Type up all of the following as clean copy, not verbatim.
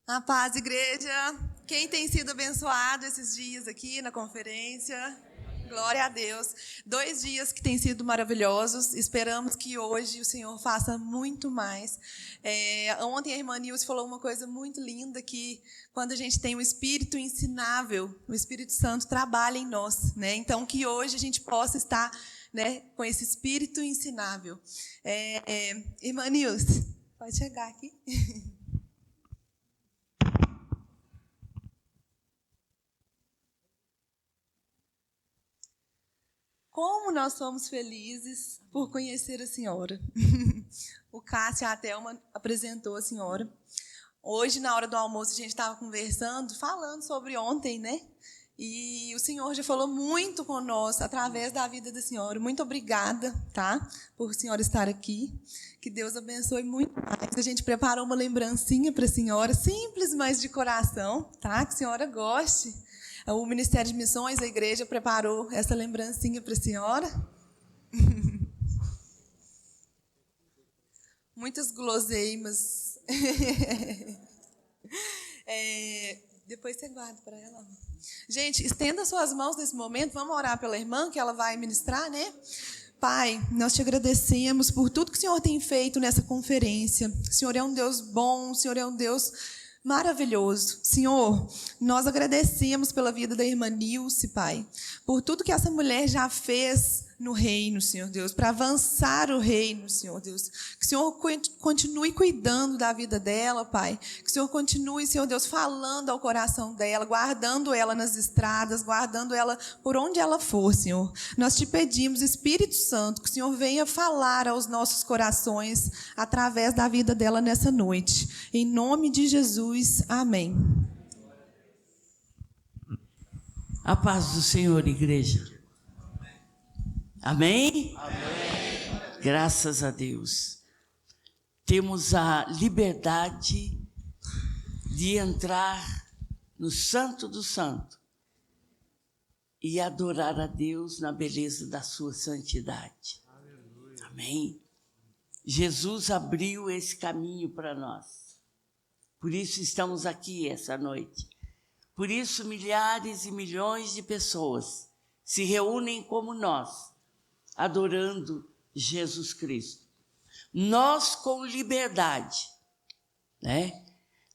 A paz, igreja. Quem tem sido abençoado esses dias aqui na conferência? Glória a Deus. 2 dias que têm sido maravilhosos. Esperamos que hoje o Senhor faça muito mais. Ontem a irmã Nilce falou uma coisa muito linda, que quando a gente tem um espírito ensinável, o Espírito Santo trabalha em nós, né? Então, que hoje a gente possa estar, né, com esse espírito ensinável. Irmã Nilce, pode chegar aqui. Como nós somos felizes por conhecer a senhora. O Cássio e a Thelma apresentou a senhora. Hoje, na hora do almoço, a gente estava conversando, falando sobre ontem, né? E o Senhor já falou muito conosco através da vida da senhora. Muito obrigada, tá? Por a senhora estar aqui. Que Deus abençoe muito mais. A gente preparou uma lembrancinha para a senhora, simples, mas de coração, tá? Que a senhora goste. O Ministério de Missões, a igreja, preparou essa lembrancinha para a senhora. Muitas guloseimas. Depois você guarda para ela. Gente, estenda suas mãos nesse momento. Vamos orar pela irmã, que ela vai ministrar, né? Pai, nós te agradecemos por tudo que o Senhor tem feito nessa conferência. O Senhor é um Deus bom, o Senhor é um Deus maravilhoso. Senhor, nós agradecemos pela vida da irmã Nilce, Pai, por tudo que essa mulher já fez no reino, Senhor Deus, para avançar o reino, Senhor Deus. Que o Senhor continue cuidando da vida dela, Pai. Que o Senhor continue, Senhor Deus, falando ao coração dela, guardando ela nas estradas, guardando ela por onde ela for, Senhor. Nós te pedimos, Espírito Santo, que o Senhor venha falar aos nossos corações através da vida dela nessa noite. Em nome de Jesus, amém. A paz do Senhor, igreja. Amém? Amém. Graças a Deus. Temos a liberdade de entrar no Santo do Santo e adorar a Deus na beleza da sua santidade. Aleluia. Amém? Jesus abriu esse caminho para nós. Por isso estamos aqui essa noite. Por isso milhares e milhões de pessoas se reúnem como nós, adorando Jesus Cristo. Nós com liberdade, né?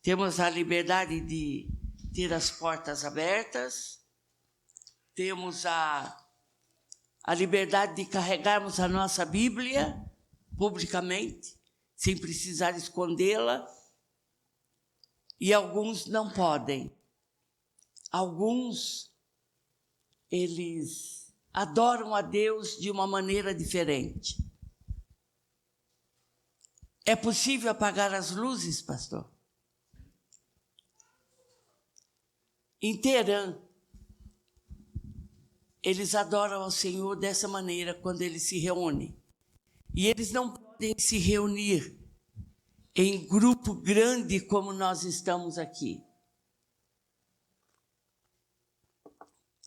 Temos a liberdade de ter as portas abertas, temos a liberdade de carregarmos a nossa Bíblia publicamente, sem precisar escondê-la, e alguns não podem. Alguns, eles adoram a Deus de uma maneira diferente. É possível apagar as luzes, pastor? Em Teherã, eles adoram ao Senhor dessa maneira quando eles se reúnem. E eles não podem se reunir em grupo grande como nós estamos aqui.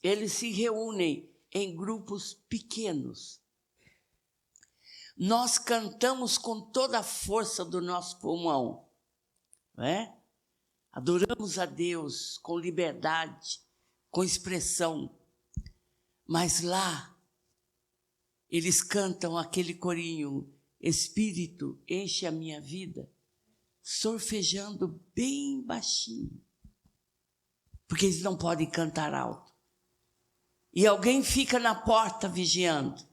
Eles se reúnem em grupos pequenos. Nós cantamos com toda a força do nosso pulmão, não é? Adoramos a Deus com liberdade, com expressão. Mas lá, eles cantam aquele corinho, Espírito, enche a minha vida, sorfejando bem baixinho, porque eles não podem cantar alto. E alguém fica na porta vigiando.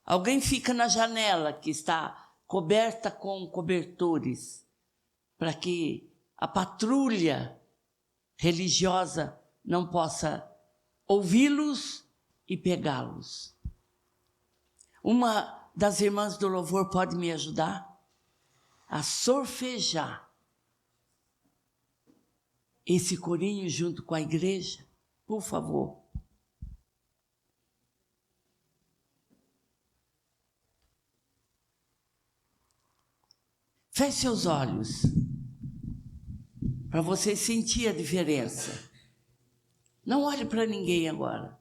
Alguém fica na janela que está coberta com cobertores, para que a patrulha religiosa não possa ouvi-los e pegá-los. Uma das irmãs do louvor pode me ajudar a sorfejar esse corinho junto com a igreja? Por favor. Feche seus olhos, para você sentir a diferença. Não olhe para ninguém agora.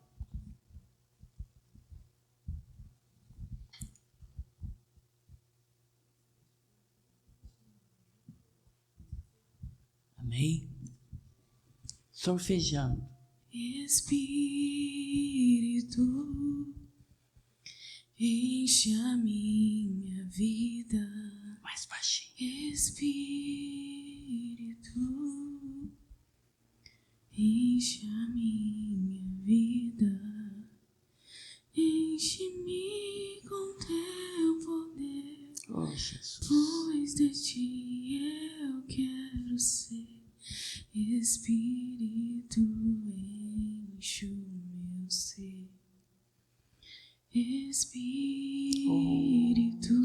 solfejando. Espírito, enche a minha vida. Mais baixinho. Espírito, enche a minha vida. Enche-me com teu poder. Oh, Jesus. Pois de ti eu quero ser. Espírito, enche o meu ser. Espírito,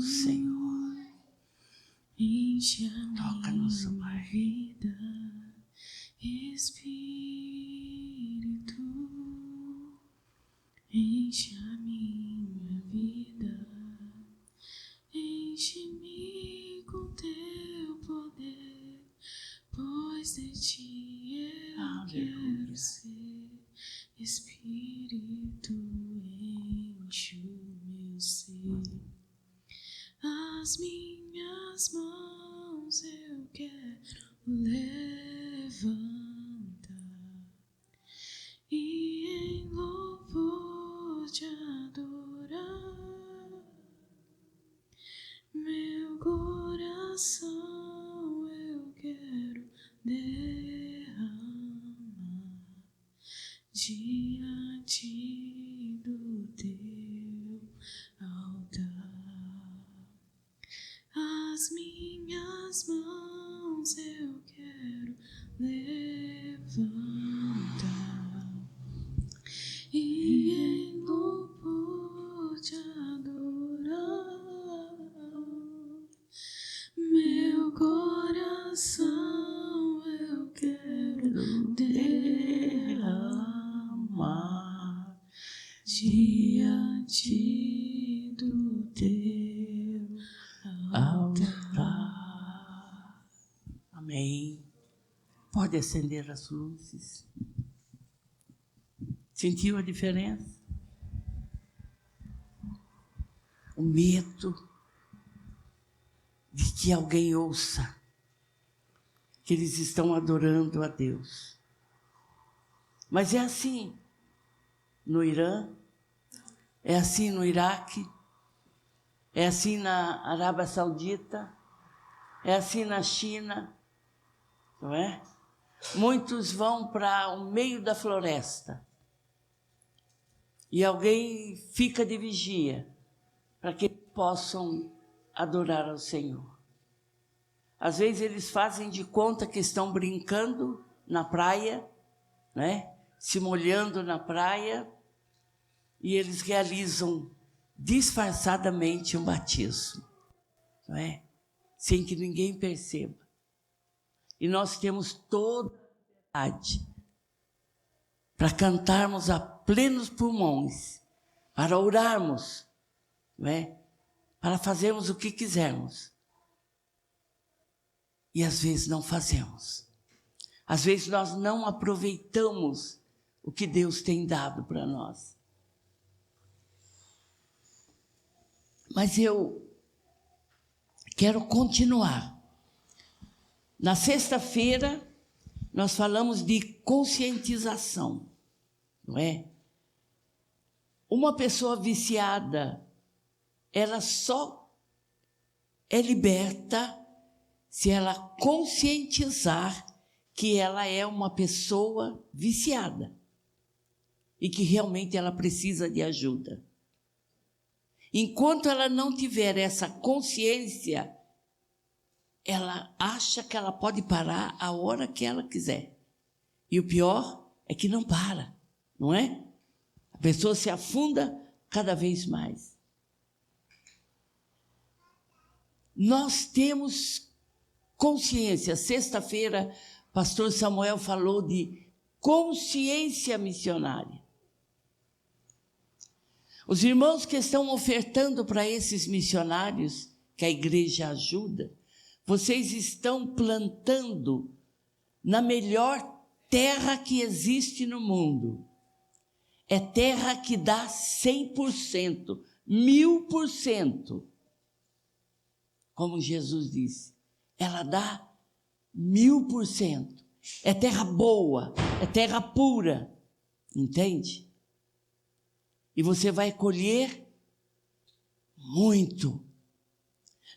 Senhor, enche a toca-nos, minha Pai. vida. Espírito, enche a minha vida. Enche-me com teu poder, pois de ti eu Aleluia. quero ser. Espírito, enche o meu ser. As minhas mãos eu quero levantar e em louvor te adorar. Meu coração eu quero derramar diante do teu altar. As minhas mãos eu quero levantar e em louvor te adorar. Meu coração eu quero derramar diante do teu altar. Amém. Pode acender as luzes. Sentiu a diferença? O medo de que alguém ouça que eles estão adorando a Deus. Mas é assim no Irã, é assim no Iraque, é assim na Arábia Saudita, é assim na China, não é? Muitos vão para o meio da floresta e alguém fica de vigia para que possam adorar ao Senhor. Às vezes eles fazem de conta que estão brincando na praia, né? Se molhando na praia, e eles realizam disfarçadamente um batismo, não é? Sem que ninguém perceba. E nós temos toda a liberdade para cantarmos a plenos pulmões, para orarmos, não é? Para fazermos o que quisermos. E às vezes não fazemos. Às vezes nós não aproveitamos o que Deus tem dado para nós. Mas eu quero continuar. Na sexta-feira, nós falamos de conscientização, não é? Uma pessoa viciada, ela só é liberta se ela conscientizar que ela é uma pessoa viciada e que realmente ela precisa de ajuda. Enquanto ela não tiver essa consciência, ela acha que ela pode parar a hora que ela quiser. E o pior é que não para, não é? A pessoa se afunda cada vez mais. Nós temos consciência. Sexta-feira, pastor Samuel falou de consciência missionária. Os irmãos que estão ofertando para esses missionários, que a igreja ajuda, vocês estão plantando na melhor terra que existe no mundo. É terra que dá 100%, 1000%. Como Jesus disse, ela dá 1000%. é terra boa, é terra pura, entende? E você vai colher muito.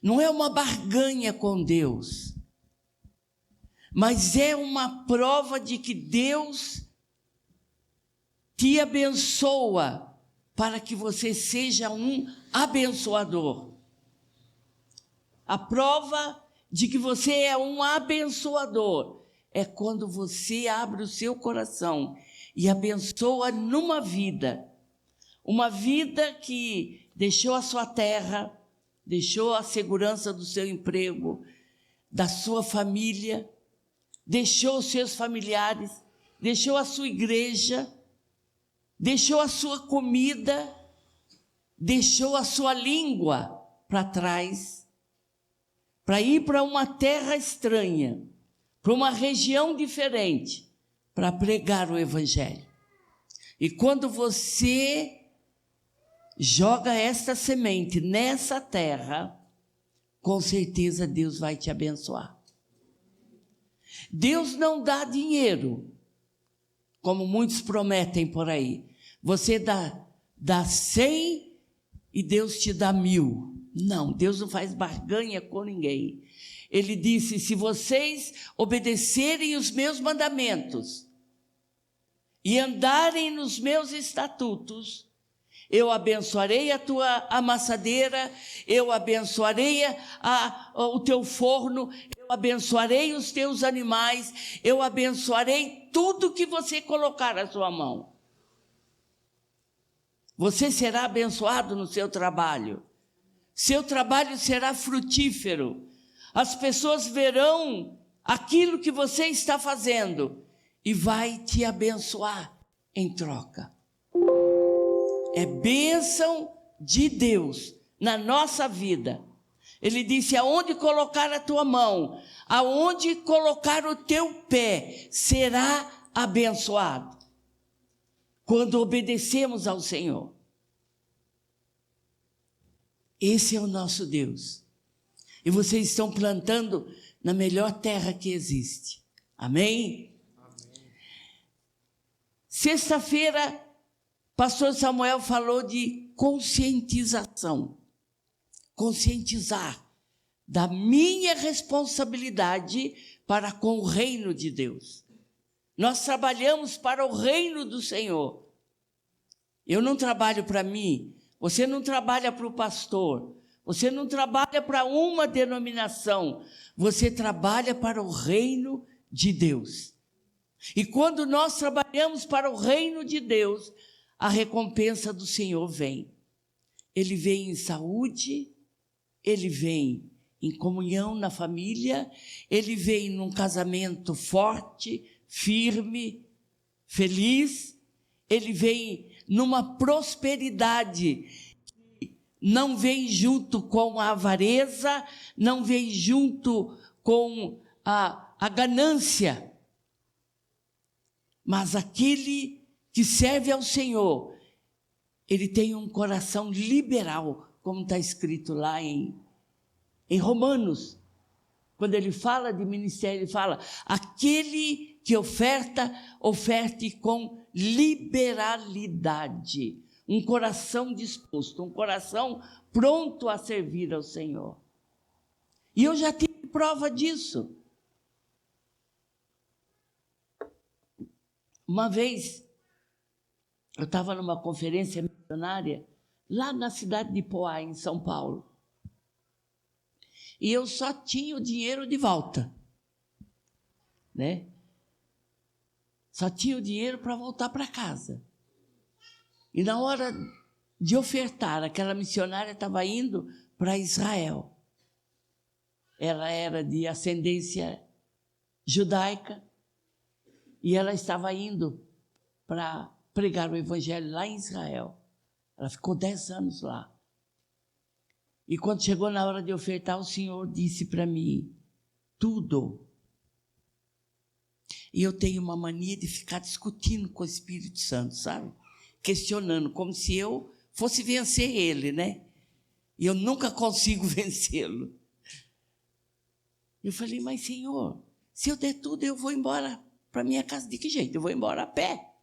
Não é uma barganha com Deus, mas é uma prova de que Deus te abençoa para que você seja um abençoador. A prova de que você é um abençoador é quando você abre o seu coração e abençoa numa vida. Uma vida que deixou a sua terra, deixou a segurança do seu emprego, da sua família, deixou os seus familiares, deixou a sua igreja, deixou a sua comida, deixou a sua língua para trás, para ir para uma terra estranha, para uma região diferente, para pregar o Evangelho. E quando você joga esta semente nessa terra, com certeza Deus vai te abençoar. Deus não dá dinheiro, como muitos prometem por aí. Você dá 100 e Deus te dá 1000. Não, Deus não faz barganha com ninguém. Ele disse: se vocês obedecerem os meus mandamentos e andarem nos meus estatutos, eu abençoarei a tua amassadeira, eu abençoarei o teu forno, eu abençoarei os teus animais, eu abençoarei tudo que você colocar a sua mão. Você será abençoado no seu trabalho. Seu trabalho será frutífero. As pessoas verão aquilo que você está fazendo e vai te abençoar em troca. É bênção de Deus na nossa vida. Ele disse: aonde colocar a tua mão, aonde colocar o teu pé, será abençoado. Quando obedecemos ao Senhor. Esse é o nosso Deus. E vocês estão plantando na melhor terra que existe. Amém? Amém. Sexta-feira, pastor Samuel falou de conscientização. Conscientizar da minha responsabilidade para com o reino de Deus. Nós trabalhamos para o reino do Senhor. Eu não trabalho para mim. Você não trabalha para o pastor, você não trabalha para uma denominação, você trabalha para o reino de Deus. E quando nós trabalhamos para o reino de Deus, a recompensa do Senhor vem. Ele vem em saúde, ele vem em comunhão na família, ele vem num casamento forte, firme, feliz, ele vem numa prosperidade que não vem junto com a avareza, não vem junto com a ganância, mas aquele que serve ao Senhor, ele tem um coração liberal, como está escrito lá em Romanos, quando ele fala de ministério, ele fala: aquele que oferte com liberalidade, um coração disposto, um coração pronto a servir ao Senhor. E eu já tive prova disso. Uma vez, eu estava numa conferência missionária, lá na cidade de Poá, em São Paulo. E eu só tinha o dinheiro de volta, né? Só tinha o dinheiro para voltar para casa. E na hora de ofertar, aquela missionária estava indo para Israel. Ela era de ascendência judaica e ela estava indo para pregar o evangelho lá em Israel. Ela ficou 10 anos lá. E quando chegou na hora de ofertar, o Senhor disse para mim: tudo. E eu tenho uma mania de ficar discutindo com o Espírito Santo, sabe? Questionando, como se eu fosse vencer ele, né? E eu nunca consigo vencê-lo. Eu falei: mas Senhor, Se eu der tudo, eu vou embora para minha casa. De que jeito? Eu vou embora a pé.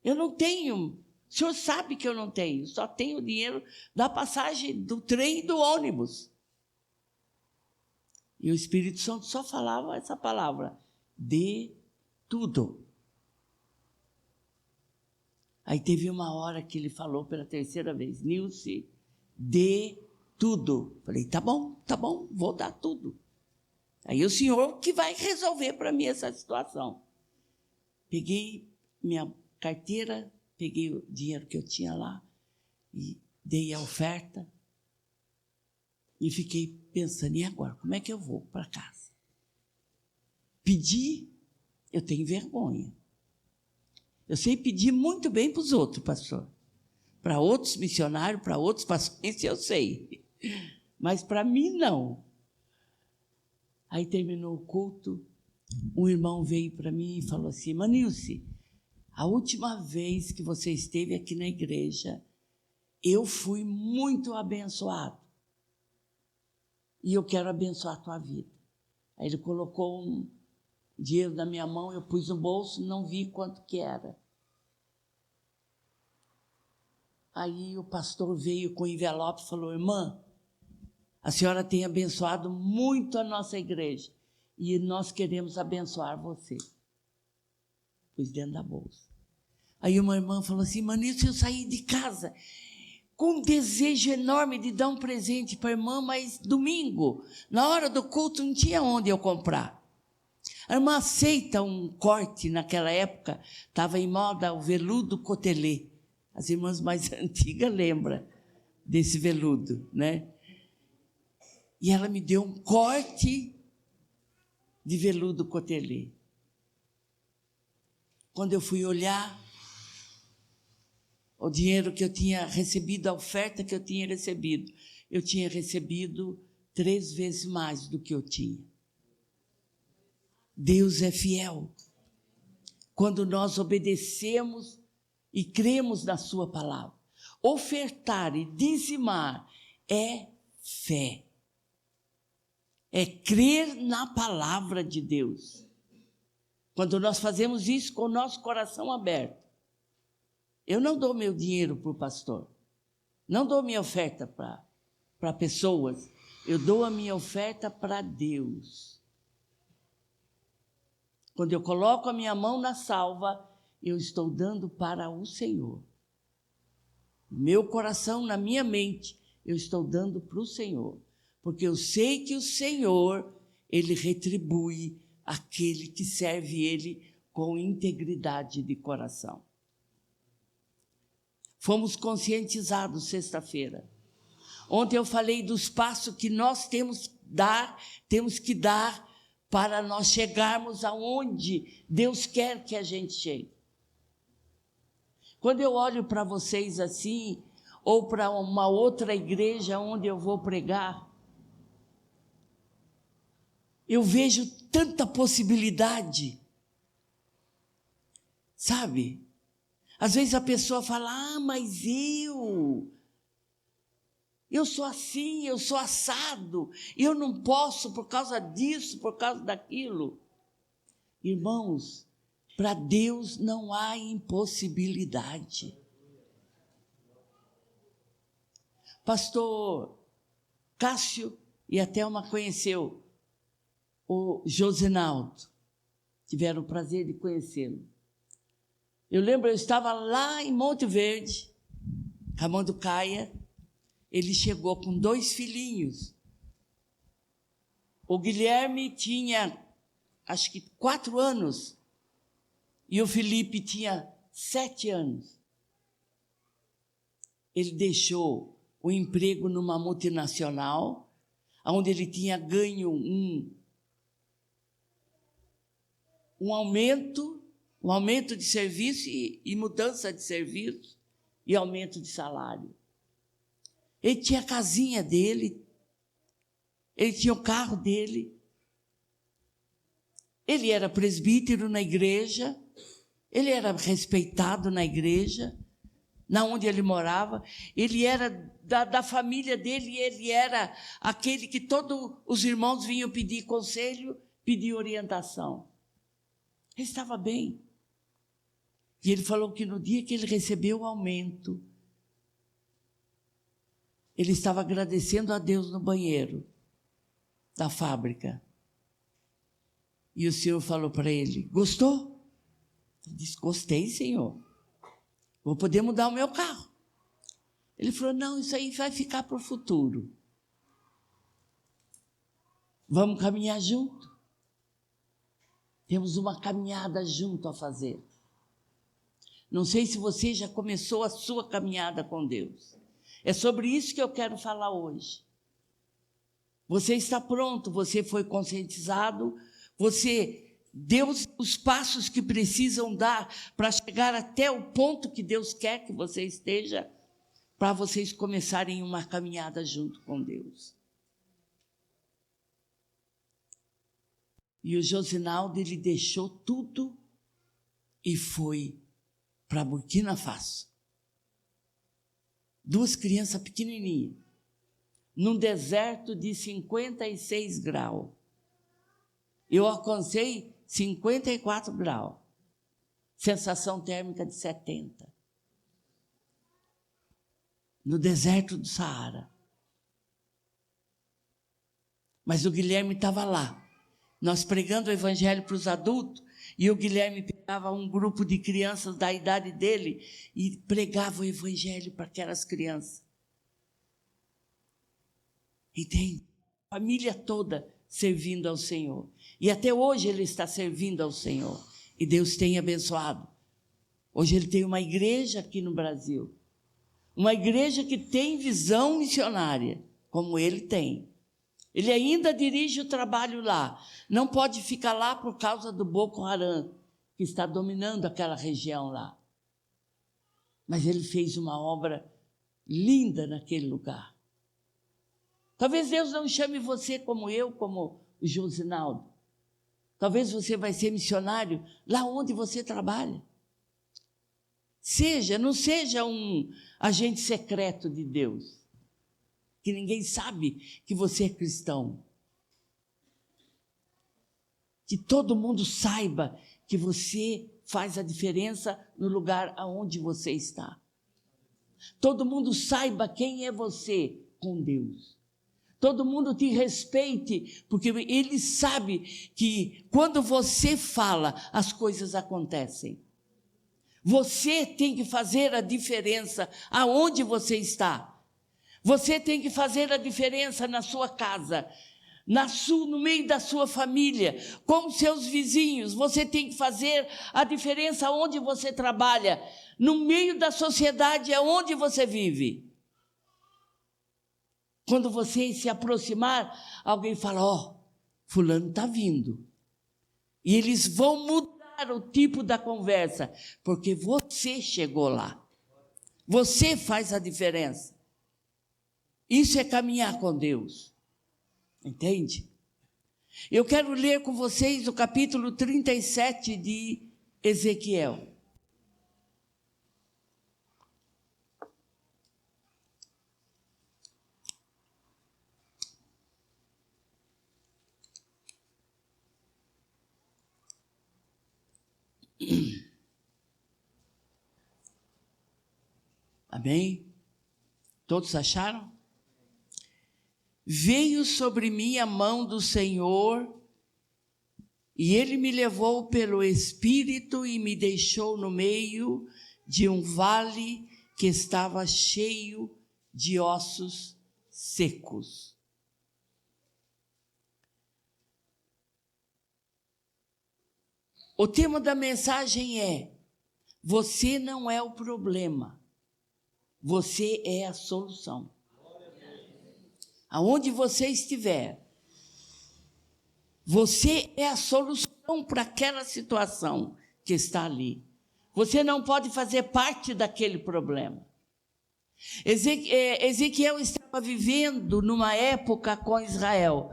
Eu não tenho. O senhor sabe que eu não tenho. Só tenho o dinheiro da passagem do trem e do ônibus. E o Espírito Santo só falava essa palavra. Dê tudo. Aí teve uma hora que ele falou pela terceira vez. Nilce, dê tudo. Falei, tá bom, vou dar tudo. Aí o senhor que vai resolver para mim essa situação. Peguei minha carteira, peguei o dinheiro que eu tinha lá e dei a oferta e fiquei pensando, e agora, como é que eu vou para casa? Pedir, eu tenho vergonha. Eu sei pedir muito bem para os outros, pastor. Para outros missionários, para outros pastores, eu sei. Mas para mim, não. Aí terminou o culto, um irmão veio para mim e falou assim, Manilce, a última vez que você esteve aqui na igreja, eu fui muito abençoado. E eu quero abençoar a tua vida. Aí ele colocou um dinheiro na minha mão, eu pus no bolso, não vi quanto que era. Aí o pastor veio com o envelope e falou, irmã, a senhora tem abençoado muito a nossa igreja e nós queremos abençoar você. Pus dentro da bolsa. Aí uma irmã falou assim, Manilce, eu saí de casa com um desejo enorme de dar um presente para a irmã, mas domingo, na hora do culto, não tinha onde eu comprar. A irmã aceita um corte, naquela época, estava em moda o veludo cotelê. As irmãs mais antigas lembram desse veludo, né? E ela me deu um corte de veludo cotelê. Quando eu fui olhar o dinheiro que eu tinha recebido, a oferta que eu tinha recebido 3 vezes mais do que eu tinha. Deus é fiel. Quando nós obedecemos e cremos na sua palavra. Ofertar e dizimar é fé. É crer na palavra de Deus. Quando nós fazemos isso com o nosso coração aberto. Eu não dou meu dinheiro para o pastor. Não dou minha oferta para pessoas. Eu dou a minha oferta para Deus. Quando eu coloco a minha mão na salva, eu estou dando para o Senhor. Meu coração, na minha mente, eu estou dando para o Senhor. Porque eu sei que o Senhor, Ele retribui aquele que serve Ele com integridade de coração. Fomos conscientizados sexta-feira. Ontem eu falei dos passos que nós temos que dar para nós chegarmos aonde Deus quer que a gente chegue. Quando eu olho para vocês assim, ou para uma outra igreja onde eu vou pregar, eu vejo tanta possibilidade, sabe? Às vezes a pessoa fala, mas eu sou assim, eu sou assado, eu não posso por causa disso, por causa daquilo. Irmãos, para Deus não há impossibilidade. Pastor Cássio e a Thelma conheceu o Josinaldo, tiveram o prazer de conhecê-lo. Eu lembro, eu estava lá em Monte Verde, Ramando Caia, ele chegou com 2 filhinhos. O Guilherme tinha, acho que 4 anos, e o Felipe tinha 7 anos. Ele deixou o emprego numa multinacional, onde ele tinha ganho um aumento de serviço e mudança de serviço e aumento de salário. Ele tinha a casinha dele, ele tinha o carro dele, ele era presbítero na igreja, ele era respeitado na igreja, na onde ele morava, ele era da família dele, ele era aquele que todos os irmãos vinham pedir conselho, pedir orientação. Ele estava bem. E ele falou que no dia que ele recebeu o aumento, ele estava agradecendo a Deus no banheiro da fábrica. E o Senhor falou para ele: gostou? Ele disse: gostei, Senhor. Vou poder mudar o meu carro. Ele falou: não, isso aí vai ficar para o futuro. Vamos caminhar junto. Temos uma caminhada junto a fazer. Não sei se você já começou a sua caminhada com Deus. É sobre isso que eu quero falar hoje. Você está pronto, você foi conscientizado, você deu os passos que precisam dar para chegar até o ponto que Deus quer que você esteja, para vocês começarem uma caminhada junto com Deus. E o Josinaldo, ele deixou tudo e foi para Burkina Faso. 2 crianças pequenininhas, num deserto de 56 graus. Eu alcancei 54 graus, sensação térmica de 70. No deserto do Saara. Mas o Guilherme estava lá. Nós pregando o evangelho para os adultos, e o Guilherme pegava um grupo de crianças da idade dele e pregava o evangelho para aquelas crianças. Entende? A família toda servindo ao Senhor. E até hoje ele está servindo ao Senhor. E Deus tem abençoado. Hoje ele tem uma igreja aqui no Brasil. Uma igreja que tem visão missionária, como ele tem. Ele ainda dirige o trabalho lá. Não pode ficar lá por causa do Boko Haram, que está dominando aquela região lá. Mas ele fez uma obra linda naquele lugar. Talvez Deus não chame você como eu, como o Josinaldo. Talvez você vai ser missionário lá onde você trabalha. Não seja um agente secreto de Deus, que ninguém sabe que você é cristão. Que todo mundo saiba que você faz a diferença no lugar aonde você está. Todo mundo saiba quem é você com Deus. Todo mundo te respeite, porque ele sabe que quando você fala, as coisas acontecem. Você tem que fazer a diferença aonde você está. Você tem que fazer a diferença na sua casa, no meio da sua família, com os seus vizinhos. Você tem que fazer a diferença onde você trabalha, no meio da sociedade onde você vive. Quando você se aproximar, alguém fala: ó, fulano está vindo. E eles vão mudar o tipo da conversa, porque você chegou lá. Você faz a diferença. Isso é caminhar com Deus. Entende? Eu quero ler com vocês o capítulo 37 de Ezequiel. Amém? Todos acharam? Veio sobre mim a mão do Senhor, e ele me levou pelo Espírito e me deixou no meio de um vale que estava cheio de ossos secos. O tema da mensagem é: você não é o problema, você é a solução. Aonde você estiver, você é a solução para aquela situação que está ali. Você não pode fazer parte daquele problema. Ezequiel estava vivendo numa época com Israel.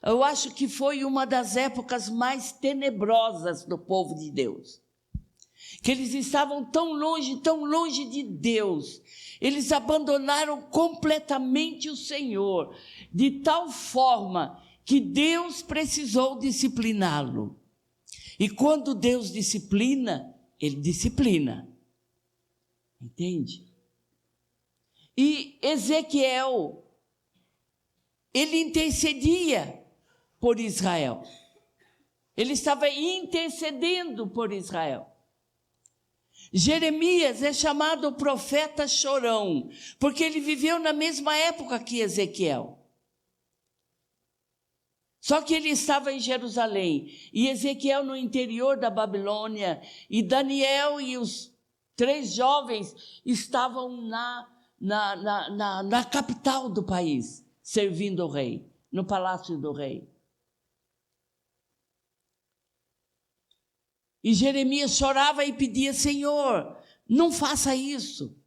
Eu acho que foi uma das épocas mais tenebrosas do povo de Deus. Que eles estavam tão longe de Deus. Eles abandonaram completamente o Senhor, de tal forma que Deus precisou discipliná-lo. E quando Deus disciplina, Ele disciplina. Entende? E Ezequiel, ele intercedia por Israel. Ele estava intercedendo por Israel. Jeremias é chamado o profeta chorão, porque ele viveu na mesma época que Ezequiel. Só que ele estava em Jerusalém, e Ezequiel no interior da Babilônia, e Daniel e os 3 jovens estavam na capital do país, servindo o rei, no palácio do rei. E Jeremias chorava e pedia: Senhor, não faça isso.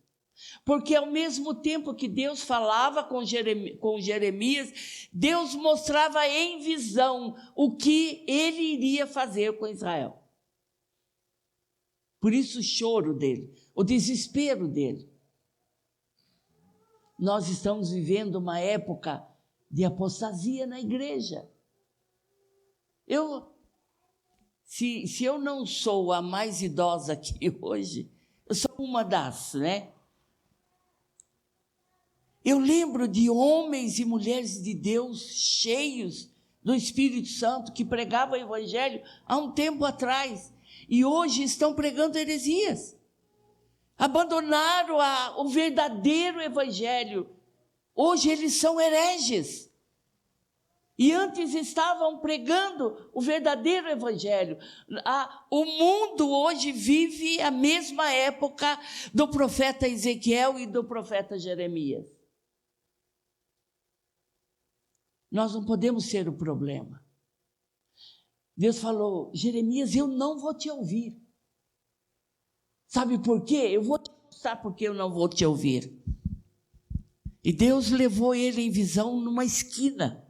Porque ao mesmo tempo que Deus falava com Jeremias, Deus mostrava em visão o que ele iria fazer com Israel. Por isso o choro dele, o desespero dele. Nós estamos vivendo uma época de apostasia na igreja. Se eu não sou a mais idosa aqui hoje, eu sou uma das, né? Eu lembro de homens e mulheres de Deus cheios do Espírito Santo que pregavam o Evangelho há um tempo atrás e hoje estão pregando heresias. Abandonaram o verdadeiro Evangelho. Hoje eles são hereges. E antes estavam pregando o verdadeiro Evangelho. O mundo hoje vive a mesma época do profeta Ezequiel e do profeta Jeremias. Nós não podemos ser o problema. Deus falou: Jeremias, eu não vou te ouvir. Sabe por quê? Eu vou te mostrar porque eu não vou te ouvir. E Deus levou ele em visão numa esquina.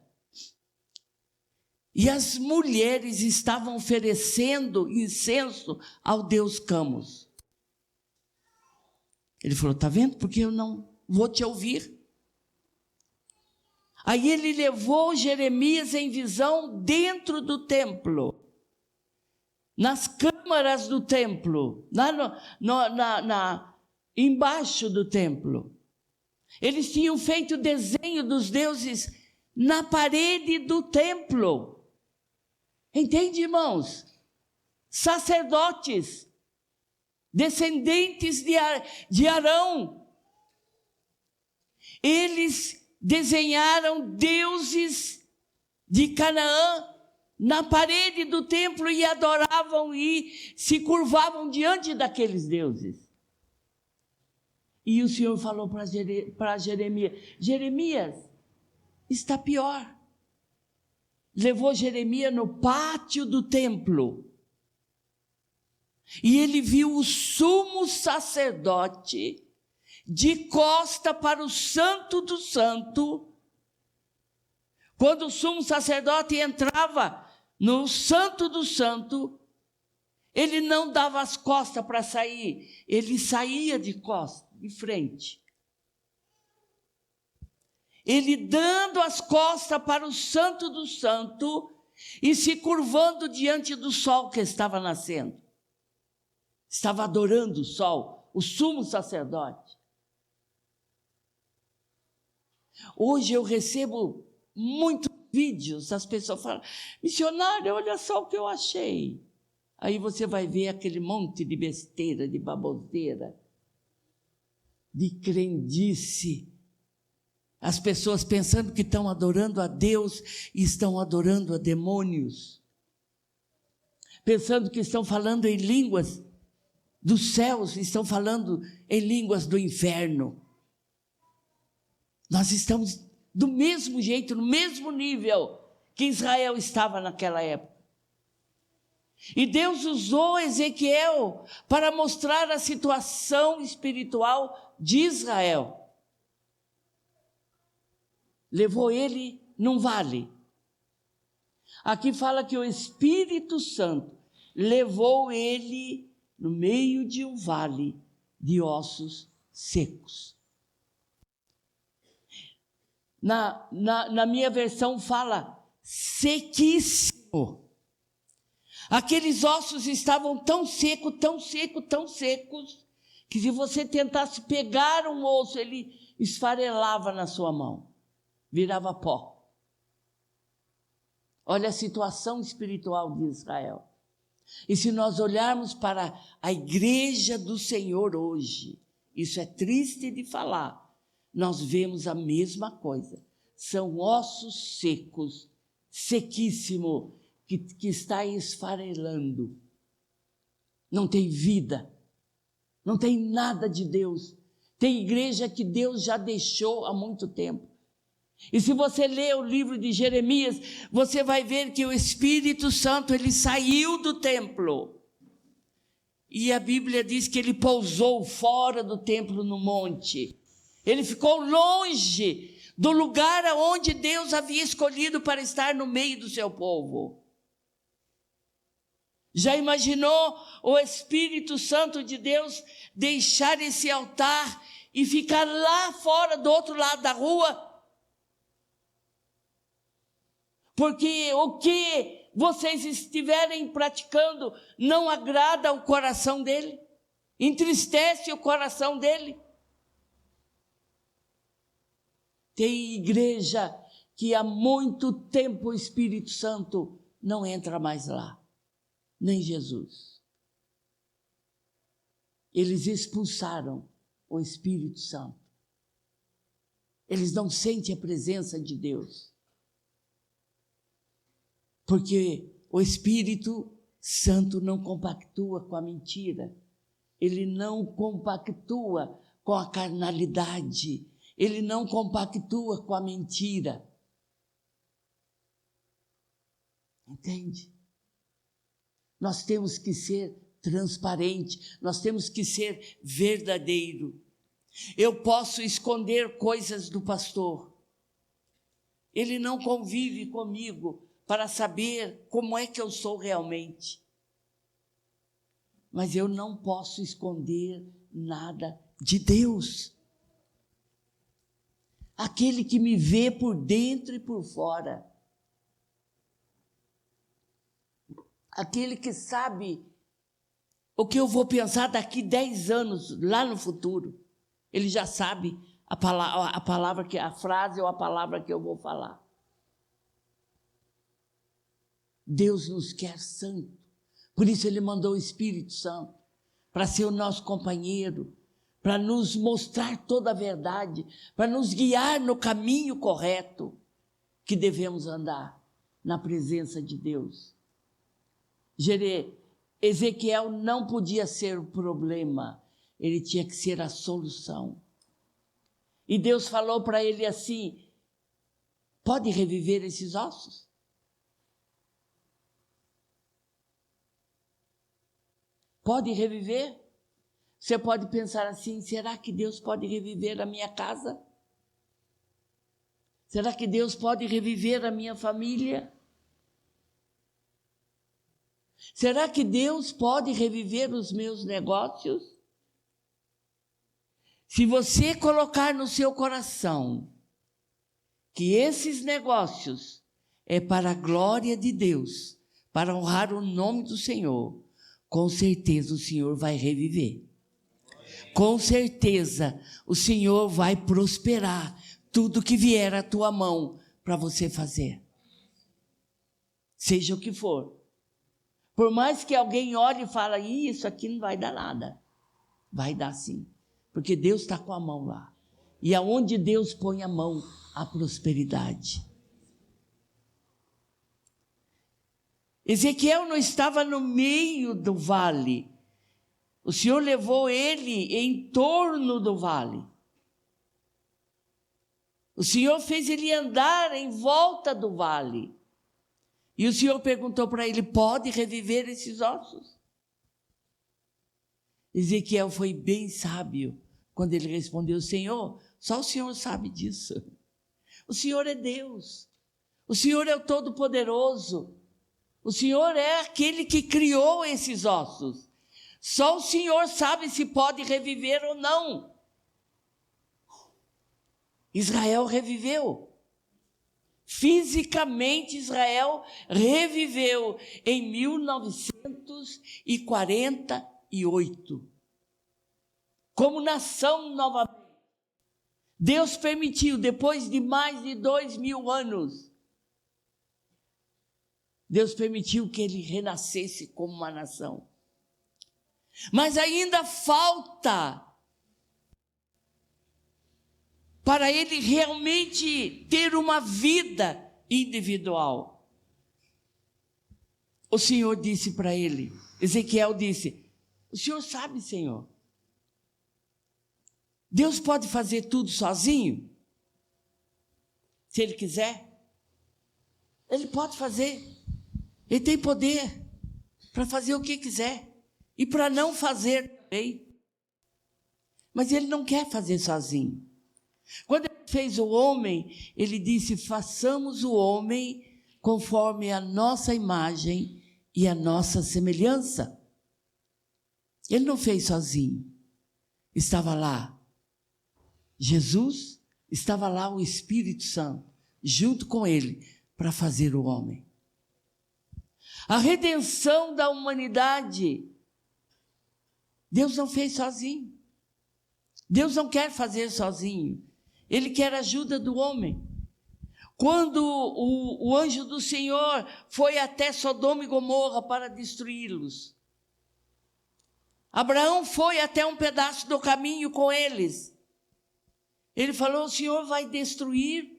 E as mulheres estavam oferecendo incenso ao deus Camus. Ele falou: está vendo? Porque eu não vou te ouvir. Aí ele levou Jeremias em visão dentro do templo, nas câmaras do templo, embaixo do templo. Eles tinham feito o desenho dos deuses na parede do templo. Entende, irmãos? Sacerdotes, descendentes de Arão, eles desenharam deuses de Canaã na parede do templo e adoravam e se curvavam diante daqueles deuses. E o Senhor falou para Jeremias: Jeremias, está pior. Levou Jeremias no pátio do templo. E ele viu o sumo sacerdote de costa para o Santo do Santo. Quando o sumo sacerdote entrava no Santo do Santo, ele não dava as costas para sair, ele saía de costas, de frente. Ele dando as costas para o Santo do Santo e se curvando diante do sol que estava nascendo. Estava adorando o sol, o sumo sacerdote. Hoje eu recebo muitos vídeos, as pessoas falam: missionário, olha só o que eu achei. Aí você vai ver aquele monte de besteira, de baboseira, de crendice. As pessoas pensando que estão adorando a Deus e estão adorando a demônios. Pensando que estão falando em línguas dos céus, estão falando em línguas do inferno. Nós estamos do mesmo jeito, no mesmo nível que Israel estava naquela época. E Deus usou Ezequiel para mostrar a situação espiritual de Israel. Levou ele num vale. Aqui fala que o Espírito Santo levou ele no meio de um vale de ossos secos. Na minha versão fala sequíssimo. Aqueles ossos estavam tão secos, que se você tentasse pegar um osso, ele esfarelava na sua mão, virava pó. Olha a situação espiritual de Israel. E se nós olharmos para a igreja do Senhor hoje, isso é triste de falar, nós vemos a mesma coisa. São ossos secos, sequíssimo, que está esfarelando. Não tem vida, não tem nada de Deus. Tem igreja que Deus já deixou há muito tempo. E se você ler o livro de Jeremias, você vai ver que o Espírito Santo, ele saiu do templo. E a Bíblia diz que ele pousou fora do templo no monte. Ele ficou longe do lugar onde Deus havia escolhido para estar no meio do seu povo. Já imaginou o Espírito Santo de Deus deixar esse altar e ficar lá fora, do outro lado da rua? Porque o que vocês estiverem praticando não agrada o coração dele, entristece o coração dele. Tem igreja que há muito tempo o Espírito Santo não entra mais lá, nem Jesus. Eles expulsaram o Espírito Santo. Eles não sentem a presença de Deus. Porque o Espírito Santo não compactua com a mentira. Ele não compactua com a carnalidade. Ele não compactua com a mentira. Entende? Nós temos que ser transparente, nós temos que ser verdadeiro. Eu posso esconder coisas do pastor. Ele não convive comigo para saber como é que eu sou realmente. Mas eu não posso esconder nada de Deus. Aquele que me vê por dentro e por fora. Aquele que sabe o que eu vou pensar daqui 10 anos, lá no futuro. Ele já sabe a frase ou a palavra que eu vou falar. Deus nos quer santo. Por isso ele mandou o Espírito Santo, para ser o nosso companheiro, para nos mostrar toda a verdade, para nos guiar no caminho correto que devemos andar na presença de Deus. Ezequiel não podia ser o problema, ele tinha que ser a solução. E Deus falou para ele assim: pode reviver esses ossos? Pode reviver? Você pode pensar assim: será que Deus pode reviver a minha casa? Será que Deus pode reviver a minha família? Será que Deus pode reviver os meus negócios? Se você colocar no seu coração que esses negócios é para a glória de Deus, para honrar o nome do Senhor, com certeza o Senhor vai reviver. Com certeza o Senhor vai prosperar tudo que vier à tua mão para você fazer. Seja o que for. Por mais que alguém olhe e fale: isso aqui não vai dar nada. Vai dar sim. Porque Deus está com a mão lá. E aonde Deus põe a mão, há prosperidade. Ezequiel não estava no meio do vale. O Senhor levou ele em torno do vale. O Senhor fez ele andar em volta do vale. E o Senhor perguntou para ele: pode reviver esses ossos? Ezequiel foi bem sábio quando ele respondeu: Senhor, só o Senhor sabe disso. O Senhor é Deus. O Senhor é o Todo-Poderoso. O Senhor é aquele que criou esses ossos. Só o Senhor sabe se pode reviver ou não. Israel reviveu. Fisicamente, Israel reviveu em 1948, como nação novamente. Deus permitiu, depois de mais de 2000 anos, Deus permitiu que ele renascesse como uma nação. Mas ainda falta para ele realmente ter uma vida individual. O Senhor disse para ele, Ezequiel disse: o Senhor sabe, Senhor, Deus pode fazer tudo sozinho? Se Ele quiser, Ele pode fazer. Ele tem poder para fazer o que quiser e para não fazer também. Mas Ele não quer fazer sozinho. Quando Ele fez o homem, Ele disse: façamos o homem conforme a nossa imagem e a nossa semelhança. Ele não fez sozinho. Estava lá Jesus, estava lá o Espírito Santo, junto com ele, para fazer o homem. A redenção da humanidade, Deus não fez sozinho. Deus não quer fazer sozinho. Ele quer a ajuda do homem. Quando o anjo do Senhor foi até Sodoma e Gomorra para destruí-los, Abraão foi até um pedaço do caminho com eles. Ele falou: o Senhor vai destruir?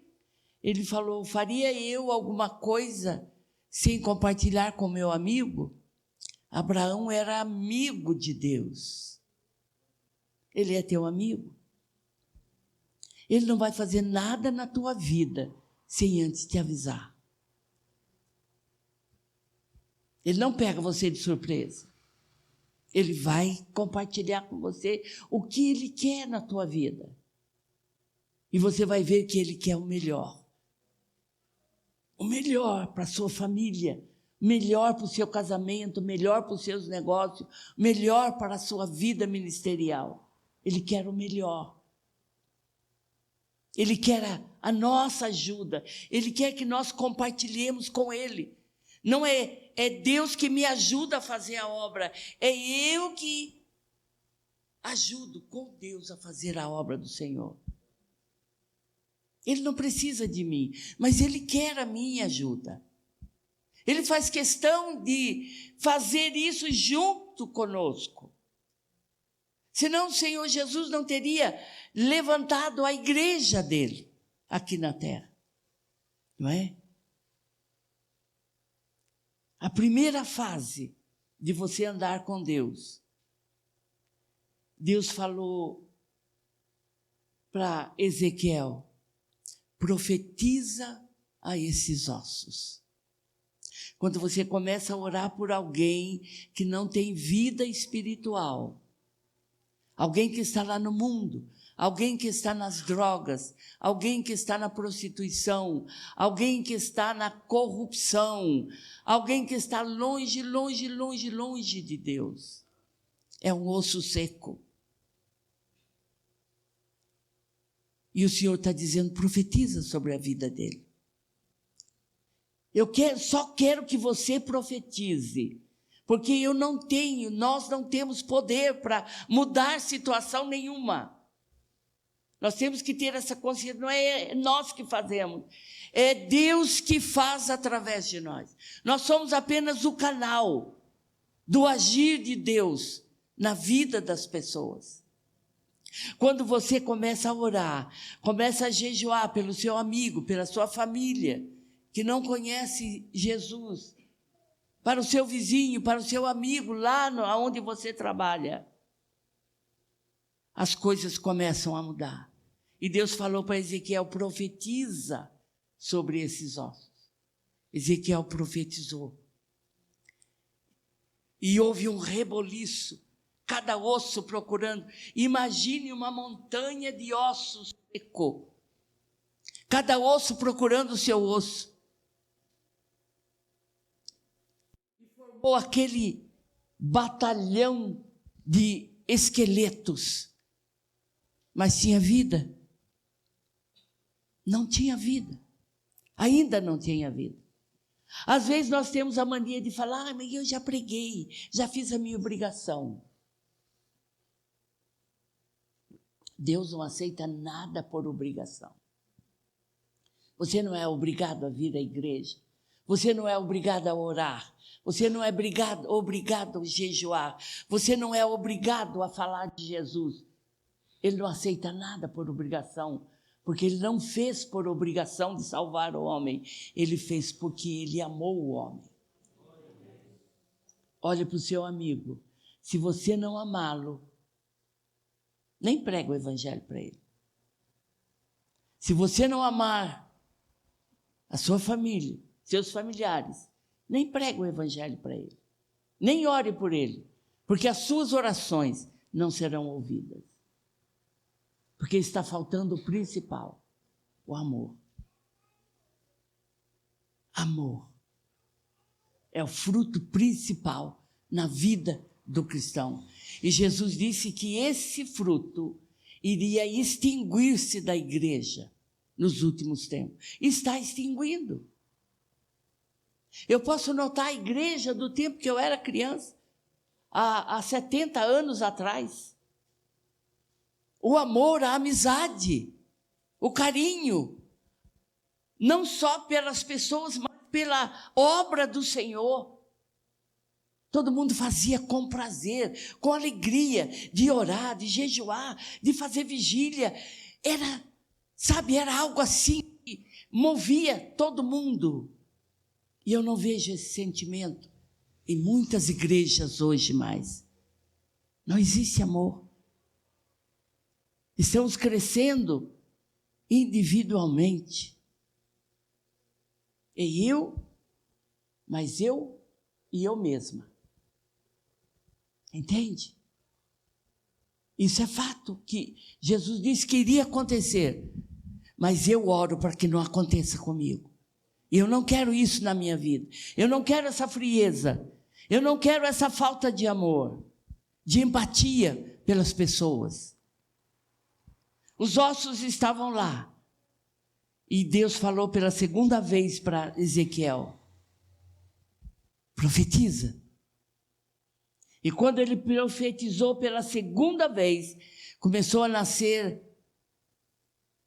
Ele falou: faria eu alguma coisa sem compartilhar com meu amigo? Abraão era amigo de Deus. Ele é teu amigo. Ele não vai fazer nada na tua vida sem antes te avisar. Ele não pega você de surpresa. Ele vai compartilhar com você o que Ele quer na tua vida. E você vai ver que Ele quer o melhor. O melhor para a sua família, o melhor para o seu casamento, o melhor para os seus negócios, o melhor para a sua vida ministerial. Ele quer o melhor. Ele quer a nossa ajuda. Ele quer que nós compartilhemos com Ele. Não é Deus que me ajuda a fazer a obra, é eu que ajudo com Deus a fazer a obra do Senhor. Ele não precisa de mim, mas Ele quer a minha ajuda. Ele faz questão de fazer isso junto conosco. Senão o Senhor Jesus não teria levantado a igreja dele aqui na terra. Não é? A primeira fase de você andar com Deus, Deus falou para Ezequiel: profetiza a esses ossos. Quando você começa a orar por alguém que não tem vida espiritual, alguém que está lá no mundo, alguém que está nas drogas, alguém que está na prostituição, alguém que está na corrupção, alguém que está longe, longe, longe, longe de Deus, é um osso seco. E o Senhor está dizendo: profetiza sobre a vida dele. Só quero que você profetize, porque nós não temos poder para mudar situação nenhuma. Nós temos que ter essa consciência, não é nós que fazemos, é Deus que faz através de nós. Nós somos apenas o canal do agir de Deus na vida das pessoas. Quando você começa a orar, começa a jejuar pelo seu amigo, pela sua família, que não conhece Jesus, para o seu vizinho, para o seu amigo, lá onde você trabalha, as coisas começam a mudar. E Deus falou para Ezequiel: profetiza sobre esses ossos. Ezequiel profetizou. E houve um reboliço, cada osso procurando. Imagine uma montanha de ossos seco, cada osso procurando o seu osso. E formou aquele batalhão de esqueletos. Mas tinha vida? Não tinha vida. Ainda não tinha vida. Às vezes nós temos a mania de falar, mas eu já preguei, já fiz a minha obrigação. Deus não aceita nada por obrigação. Você não é obrigado a vir à igreja. Você não é obrigado a orar. Você não é obrigado a jejuar. Você não é obrigado a falar de Jesus. Ele não aceita nada por obrigação, porque ele não fez por obrigação de salvar o homem. Ele fez porque ele amou o homem. Olhe para o seu amigo. Se você não amá-lo, nem prega o evangelho para ele. Se você não amar a sua família, seus familiares, nem prega o evangelho para ele. Nem ore por ele, porque as suas orações não serão ouvidas. Porque está faltando o principal, o amor. Amor é o fruto principal na vida do cristão. E Jesus disse que esse fruto iria extinguir-se da igreja nos últimos tempos. Está extinguindo. Eu posso notar a igreja do tempo que eu era criança, há 70 anos atrás. O amor, a amizade, o carinho, não só pelas pessoas, mas pela obra do Senhor. Todo mundo fazia com prazer, com alegria, de orar, de jejuar, de fazer vigília. Era algo assim que movia todo mundo. E eu não vejo esse sentimento em muitas igrejas hoje mais. Não existe amor. Estamos crescendo individualmente. E eu e eu mesma. Entende? Isso é fato que Jesus disse que iria acontecer. Mas eu oro para que não aconteça comigo. E eu não quero isso na minha vida. Eu não quero essa frieza. Eu não quero essa falta de amor, de empatia pelas pessoas. Os ossos estavam lá. E Deus falou pela segunda vez para Ezequiel: profetiza. E quando ele profetizou pela segunda vez, começou a nascer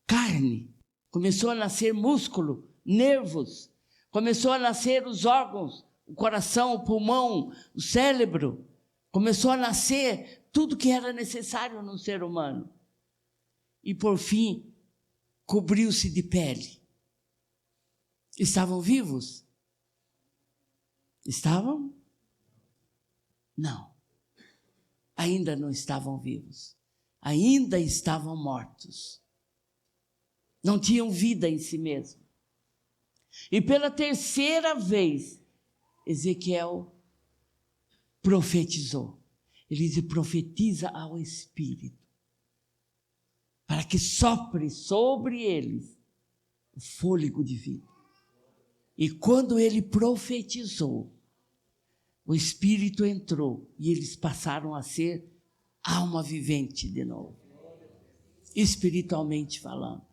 carne, começou a nascer músculo, nervos, começou a nascer os órgãos, o coração, o pulmão, o cérebro, começou a nascer tudo que era necessário no ser humano. E por fim, cobriu-se de pele. Estavam vivos? Estavam? Não. Ainda não estavam vivos. Ainda estavam mortos. Não tinham vida em si mesmos. E pela terceira vez, Ezequiel profetizou. Ele diz: profetiza ao Espírito, para que sopre sobre eles o fôlego de vida. E quando ele profetizou, o Espírito entrou e eles passaram a ser alma vivente de novo, espiritualmente falando.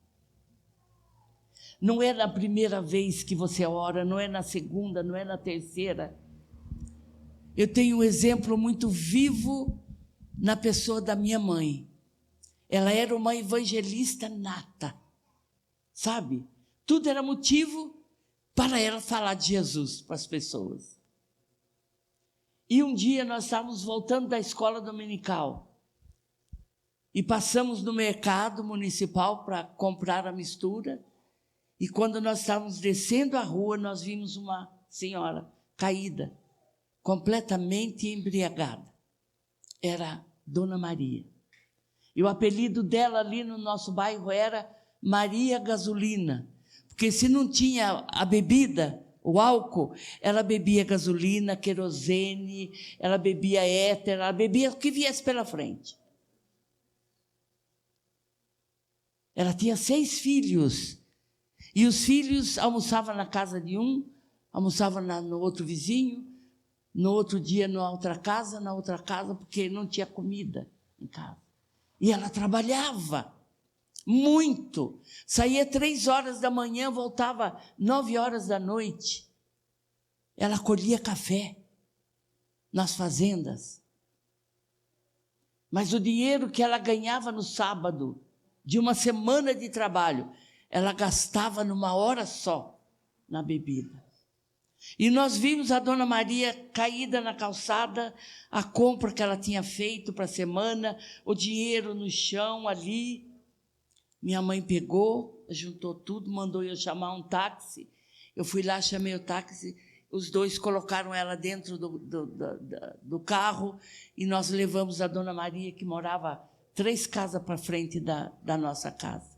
Não é na primeira vez que você ora, não é na segunda, não é na terceira. Eu tenho um exemplo muito vivo na pessoa da minha mãe. Ela era uma evangelista nata, sabe? Tudo era motivo para ela falar de Jesus para as pessoas. E um dia nós estávamos voltando da escola dominical e passamos no mercado municipal para comprar a mistura. E quando nós estávamos descendo a rua, nós vimos uma senhora caída, completamente embriagada. Era Dona Maria. E o apelido dela ali no nosso bairro era Maria Gasolina, porque se não tinha a bebida, o álcool, ela bebia gasolina, querosene, ela bebia éter, ela bebia o que viesse pela frente. Ela tinha 6 filhos, e os filhos almoçavam na casa de um, almoçavam no outro vizinho, no outro dia na outra casa, porque não tinha comida em casa. E ela trabalhava muito. Saía 3 horas da manhã, voltava 9 horas da noite. Ela colhia café nas fazendas. Mas o dinheiro que ela ganhava no sábado, de uma semana de trabalho, ela gastava numa hora só na bebida. E nós vimos a Dona Maria caída na calçada, a compra que ela tinha feito para a semana, o dinheiro no chão ali. Minha mãe pegou, juntou tudo, mandou eu chamar um táxi. Eu fui lá, chamei o táxi, os dois colocaram ela dentro do carro e nós levamos a Dona Maria, que morava 3 casas para frente da nossa casa.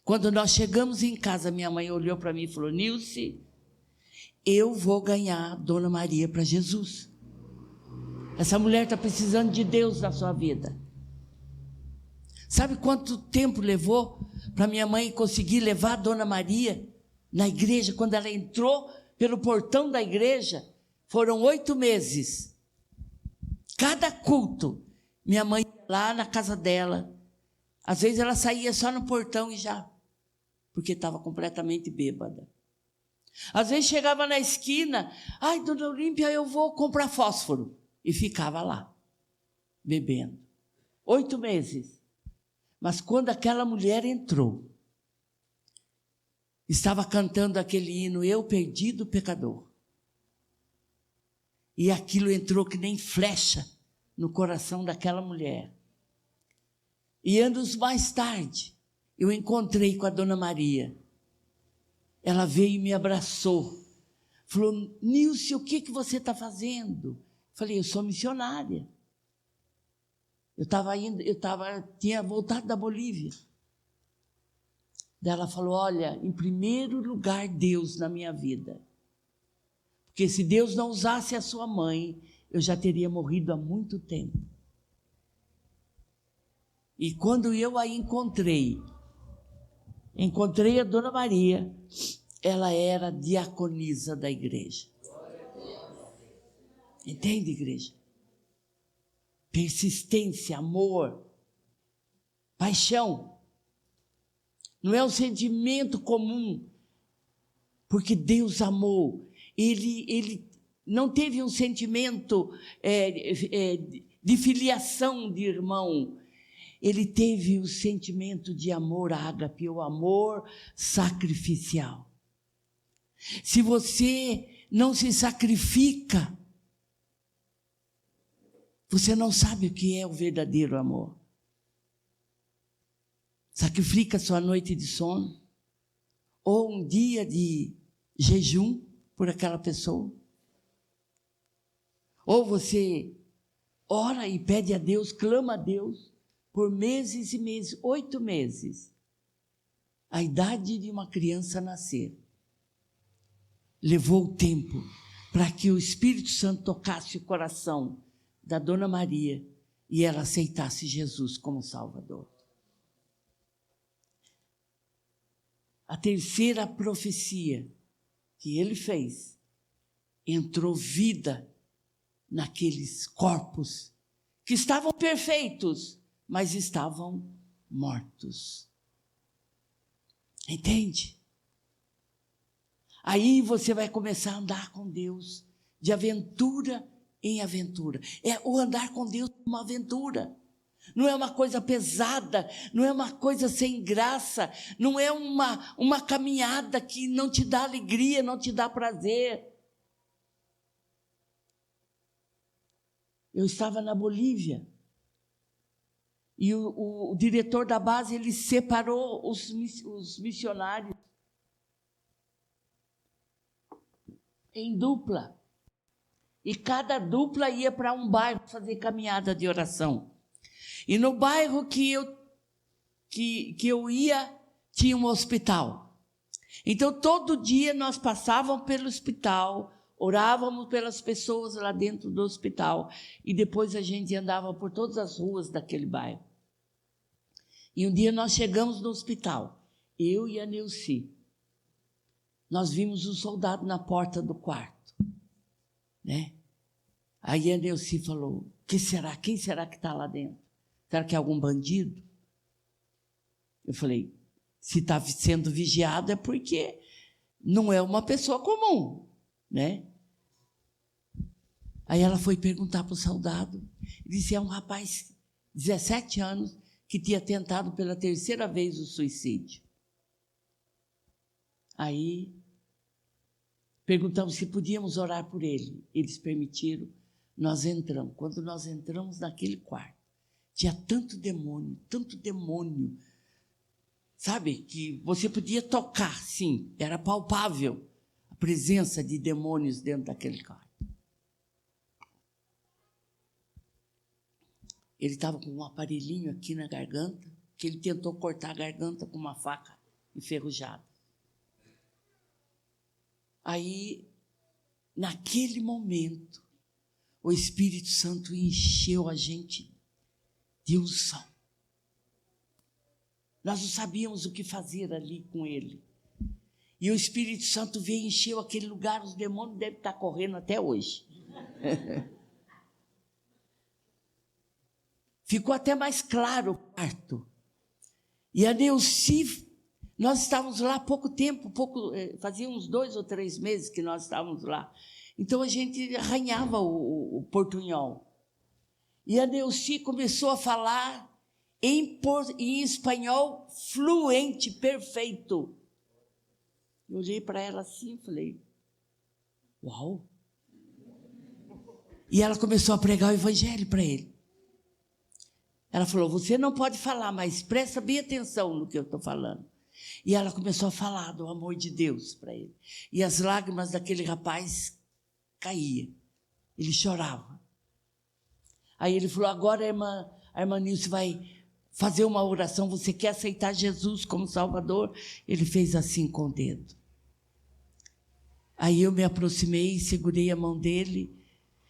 Quando nós chegamos em casa, minha mãe olhou para mim e falou: Nilce, eu vou ganhar a Dona Maria para Jesus. Essa mulher está precisando de Deus na sua vida. Sabe quanto tempo levou para minha mãe conseguir levar a Dona Maria na igreja? Quando ela entrou pelo portão da igreja, foram 8 meses. Cada culto, minha mãe ia lá na casa dela. Às vezes ela saía só no portão e já, porque estava completamente bêbada. Às vezes chegava na esquina, ai, Dona Olímpia, eu vou comprar fósforo. E ficava lá, bebendo. 8 meses. Mas quando aquela mulher entrou, estava cantando aquele hino, Eu Perdido Pecador. E aquilo entrou que nem flecha no coração daquela mulher. E anos mais tarde, eu encontrei com a Dona Maria. Ela veio e me abraçou. Falou: Nilce, o que você está fazendo? Falei: eu sou missionária. Tinha voltado da Bolívia. Daí ela falou: olha, em primeiro lugar, Deus na minha vida. Porque se Deus não usasse a sua mãe, eu já teria morrido há muito tempo. E quando eu a encontrei a Dona Maria, ela era diaconisa da igreja. Entende, igreja? Persistência, amor, paixão. Não é um sentimento comum, porque Deus amou. Ele não teve um sentimento de filiação de irmão. Ele teve o sentimento de amor ágape, o amor sacrificial. Se você não se sacrifica, você não sabe o que é o verdadeiro amor. Sacrifica sua noite de sono, ou um dia de jejum por aquela pessoa. Ou você ora e pede a Deus, clama a Deus, por meses e meses, 8 meses, a idade de uma criança nascer. Levou o tempo para que o Espírito Santo tocasse o coração da Dona Maria e ela aceitasse Jesus como Salvador. A terceira profecia que ele fez, entrou vida naqueles corpos que estavam perfeitos, mas estavam mortos. Entende? Aí você vai começar a andar com Deus, de aventura em aventura. O andar com Deus é uma aventura. Não é uma coisa pesada, não é uma coisa sem graça, não é uma caminhada que não te dá alegria, não te dá prazer. Eu estava na Bolívia e o diretor da base, ele separou os missionários em dupla. E cada dupla ia para um bairro fazer caminhada de oração. E no bairro que eu ia, tinha um hospital. Então, todo dia nós passávamos pelo hospital, orávamos pelas pessoas lá dentro do hospital, e depois a gente andava por todas as ruas daquele bairro. E um dia nós chegamos no hospital, eu e a Nilce. Nós vimos um soldado na porta do quarto, né? Aí a Nilce falou: quem será que está lá dentro? Será que é algum bandido? Eu falei, se está sendo vigiado é porque não é uma pessoa comum, né? Aí ela foi perguntar para o soldado. Ele disse, é um rapaz, 17 anos, que tinha tentado pela 3ª vez o suicídio. Aí perguntamos se podíamos orar por ele. Eles permitiram, nós entramos. Quando nós entramos naquele quarto, tinha tanto demônio, sabe, que você podia tocar, sim, era palpável a presença de demônios dentro daquele quarto. Ele estava com um aparelhinho aqui na garganta, que ele tentou cortar a garganta com uma faca enferrujada. Aí, naquele momento, o Espírito Santo encheu a gente de unção. Nós não sabíamos o que fazer ali com ele. E o Espírito Santo veio e encheu aquele lugar, os demônios devem estar correndo até hoje. Ficou até mais claro o quarto. E a Neuci, nós estávamos lá há pouco tempo, fazia uns 2 ou 3 meses que nós estávamos lá. Então a gente arranhava o portunhol. E a Neuci começou a falar em espanhol fluente, perfeito. Eu olhei para ela assim e falei, uau! E ela começou a pregar o evangelho para ele. Ela falou, você não pode falar, mas presta bem atenção no que eu estou falando. E ela começou a falar do amor de Deus para ele. E as lágrimas daquele rapaz caíam. Ele chorava. Aí ele falou, agora a irmã Nilce vai fazer uma oração. Você quer aceitar Jesus como Salvador? Ele fez assim com o dedo. Aí eu me aproximei, segurei a mão dele.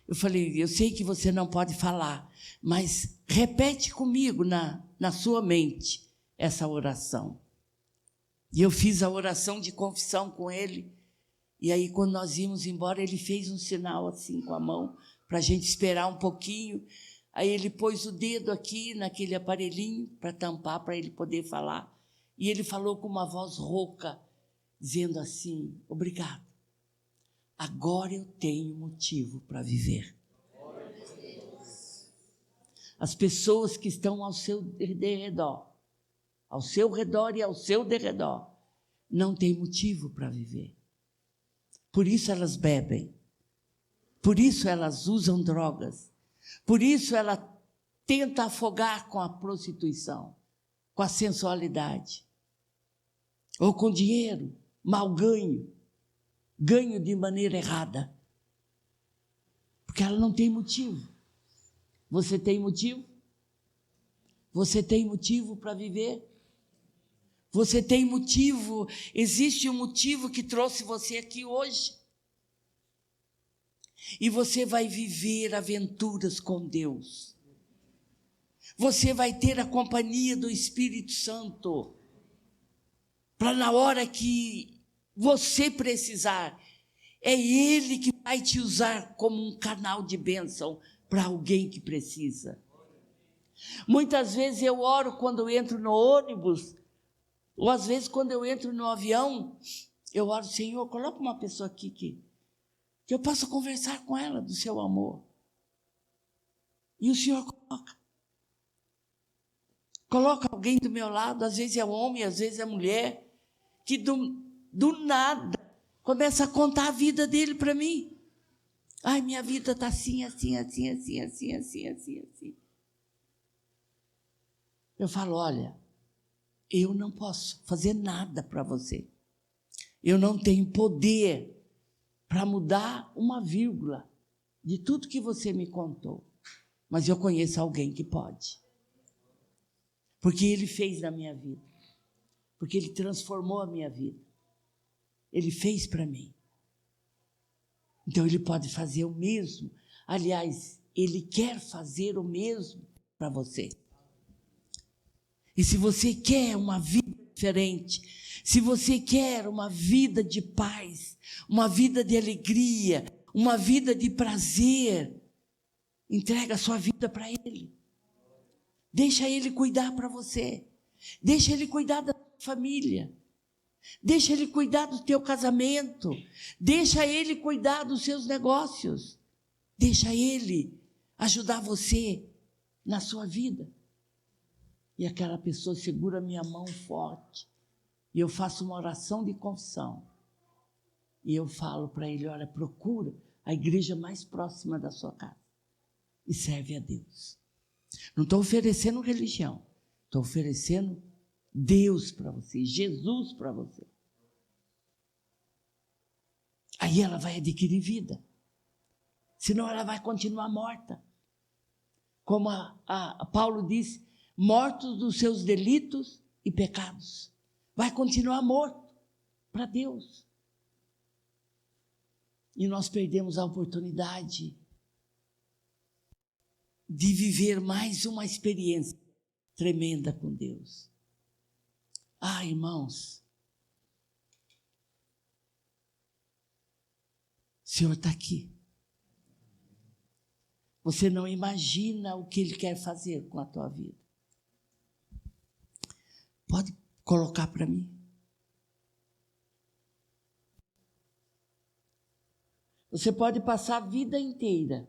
Eu falei, eu sei que você não pode falar, mas repete comigo na sua mente essa oração. E eu fiz a oração de confissão com ele. E aí, quando nós íamos embora, ele fez um sinal assim com a mão, para a gente esperar um pouquinho. Aí ele pôs o dedo aqui naquele aparelhinho para tampar, para ele poder falar. E ele falou com uma voz rouca, dizendo assim, obrigado. Agora eu tenho motivo para viver. As pessoas que estão ao seu derredor, ao seu redor e ao seu derredor, não têm motivo para viver. Por isso elas bebem, por isso elas usam drogas, por isso ela tenta afogar com a prostituição, com a sensualidade, ou com dinheiro, mal ganho de maneira errada, porque ela não tem motivo. Você tem motivo? Você tem motivo para viver? Você tem motivo? Existe um motivo que trouxe você aqui hoje? E você vai viver aventuras com Deus. Você vai ter a companhia do Espírito Santo, para na hora que você precisar, é Ele que vai te usar como um canal de bênção para alguém que precisa. Muitas vezes eu oro quando eu entro no ônibus, ou às vezes quando eu entro no avião, eu oro, Senhor, coloca uma pessoa aqui que eu possa conversar com ela do seu amor. E o Senhor coloca alguém do meu lado, às vezes é homem, às vezes é mulher, que do nada começa a contar a vida dele para mim. Ai, minha vida está assim. Eu falo, olha, eu não posso fazer nada para você. Eu não tenho poder para mudar uma vírgula de tudo que você me contou. Mas eu conheço alguém que pode. Porque ele fez na minha vida. Porque ele transformou a minha vida. Ele fez para mim. Então ele pode fazer o mesmo. Aliás, ele quer fazer o mesmo para você. E se você quer uma vida diferente, se você quer uma vida de paz, uma vida de alegria, uma vida de prazer, entrega a sua vida para Ele. Deixa Ele cuidar para você. Deixa Ele cuidar da tua família. Deixa Ele cuidar do teu casamento. Deixa Ele cuidar dos seus negócios. Deixa Ele ajudar você na sua vida. E aquela pessoa segura minha mão forte. E eu faço uma oração de confissão. E eu falo para ele, olha, procura a igreja mais próxima da sua casa. E serve a Deus. Não estou oferecendo religião. Estou oferecendo Deus para você, Jesus para você. Aí ela vai adquirir vida. Senão ela vai continuar morta. Como a Paulo disse, mortos dos seus delitos e pecados. Vai continuar morto para Deus. E nós perdemos a oportunidade de viver mais uma experiência tremenda com Deus. Ah, irmãos, o Senhor está aqui. Você não imagina o que Ele quer fazer com a tua vida. Pode colocar para mim? Você pode passar a vida inteira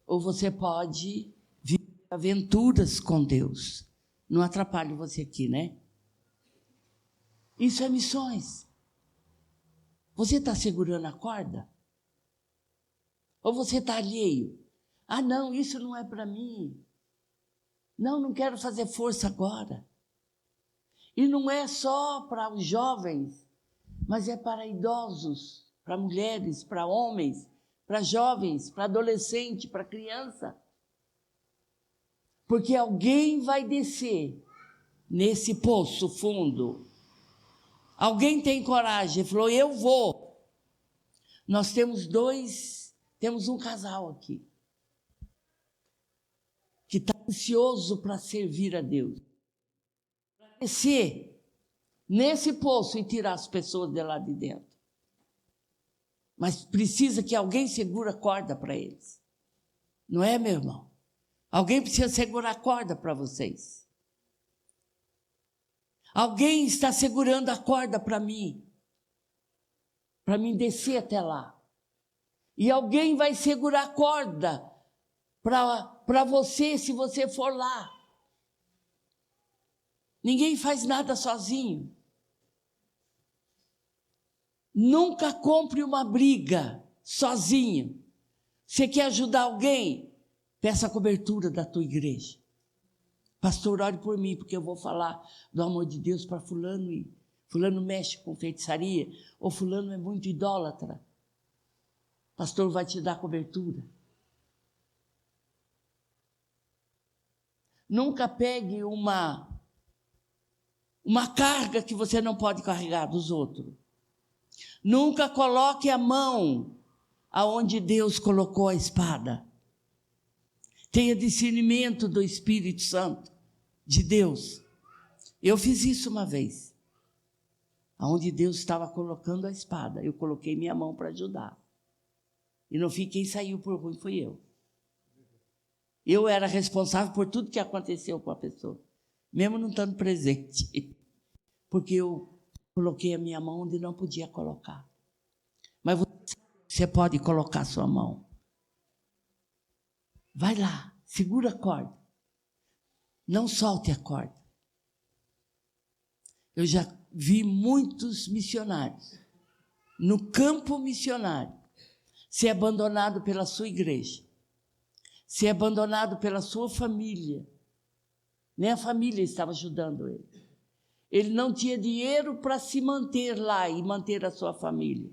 ou você pode viver aventuras com Deus. Não atrapalho você aqui, né? Isso é missões. Você está segurando a corda? Ou você está alheio? Ah, não, isso não é para mim. Não quero fazer força agora. E não é só para os jovens, mas é para idosos, para mulheres, para homens, para jovens, para adolescente, para criança. Porque alguém vai descer nesse poço fundo. Alguém tem coragem, falou, eu vou. Nós temos um casal aqui, que está ansioso para servir a Deus. Para descer nesse poço e tirar as pessoas de lá de dentro. Mas precisa que alguém segure a corda para eles. Não é, meu irmão? Alguém precisa segurar a corda para vocês. Alguém está segurando a corda para mim descer até lá. E alguém vai segurar a corda para você, se você for lá. Ninguém faz nada sozinho. Nunca compre uma briga sozinho. Você quer ajudar alguém? Peça a cobertura da tua igreja. Pastor, ore por mim, porque eu vou falar do amor de Deus para fulano, e fulano mexe com feitiçaria, ou fulano é muito idólatra. Pastor vai te dar cobertura. Nunca pegue uma carga que você não pode carregar dos outros. Nunca coloque a mão aonde Deus colocou a espada. Tenha discernimento do Espírito Santo, de Deus. Eu fiz isso uma vez. Aonde Deus estava colocando a espada, eu coloquei minha mão para ajudar. E no fim, quem saiu por ruim foi eu. Eu era responsável por tudo que aconteceu com a pessoa, mesmo não estando presente. Porque eu coloquei a minha mão onde não podia colocar. Mas você pode colocar a sua mão. Vai lá, segura a corda. Não solte a corda. Eu já vi muitos missionários, no campo missionário, ser abandonado pela sua igreja, ser abandonado pela sua família. Nem a família estava ajudando ele. Ele não tinha dinheiro para se manter lá e manter a sua família.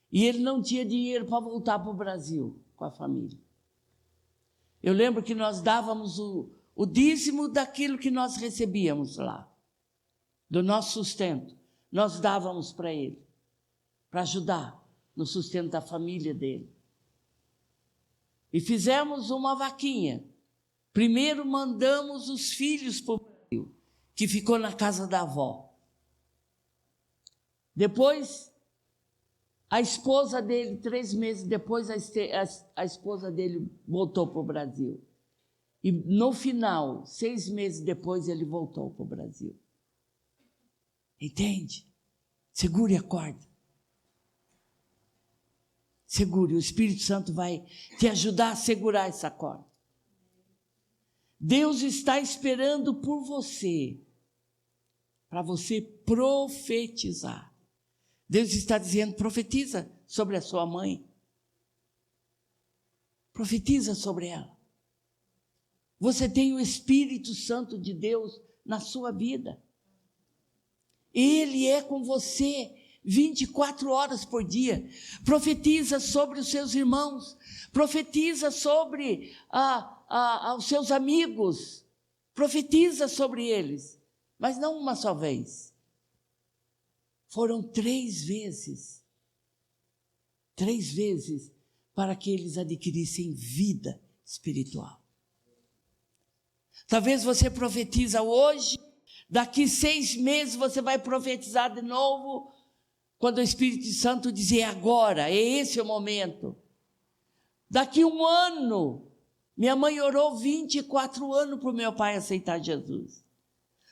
E ele não tinha dinheiro para voltar para o Brasil com a família. Eu lembro que nós dávamos o dízimo daquilo que nós recebíamos lá, do nosso sustento. Nós dávamos para ele, para ajudar no sustento da família dele. E fizemos uma vaquinha. Primeiro mandamos os filhos para o Brasil, que ficou na casa da avó. Depois, A esposa dele, 3 meses depois, a esposa dele voltou para o Brasil. E no final, 6 meses depois, ele voltou para o Brasil. Entende? Segure a corda. Segure, o Espírito Santo vai te ajudar a segurar essa corda. Deus está esperando por você, para você profetizar. Deus está dizendo, profetiza sobre a sua mãe. Profetiza sobre ela. Você tem o Espírito Santo de Deus na sua vida. Ele é com você 24 horas por dia. Profetiza sobre os seus irmãos. Profetiza sobre os seus amigos. Profetiza sobre eles. Mas não uma só vez. Foram 3 vezes. 3 vezes para que eles adquirissem vida espiritual. Talvez você profetiza hoje, daqui 6 meses você vai profetizar de novo, quando o Espírito Santo dizer agora, é esse o momento. Daqui 1 ano, minha mãe orou 24 anos para o meu pai aceitar Jesus.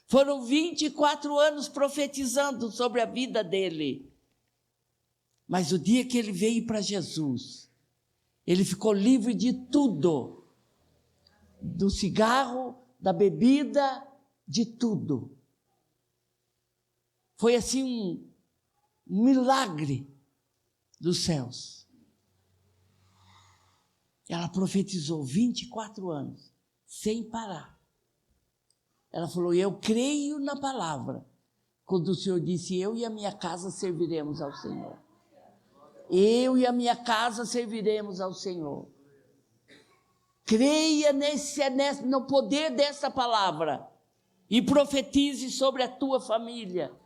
Foram 24 anos profetizando sobre a vida dele. Mas o dia que ele veio para Jesus, ele ficou livre de tudo. Do cigarro, da bebida, de tudo. Foi assim um milagre dos céus. Ela profetizou 24 anos, sem parar. Ela falou, eu creio na palavra, quando o Senhor disse, eu e a minha casa serviremos ao Senhor. Eu e a minha casa serviremos ao Senhor. Creia no poder dessa palavra e profetize sobre a tua família,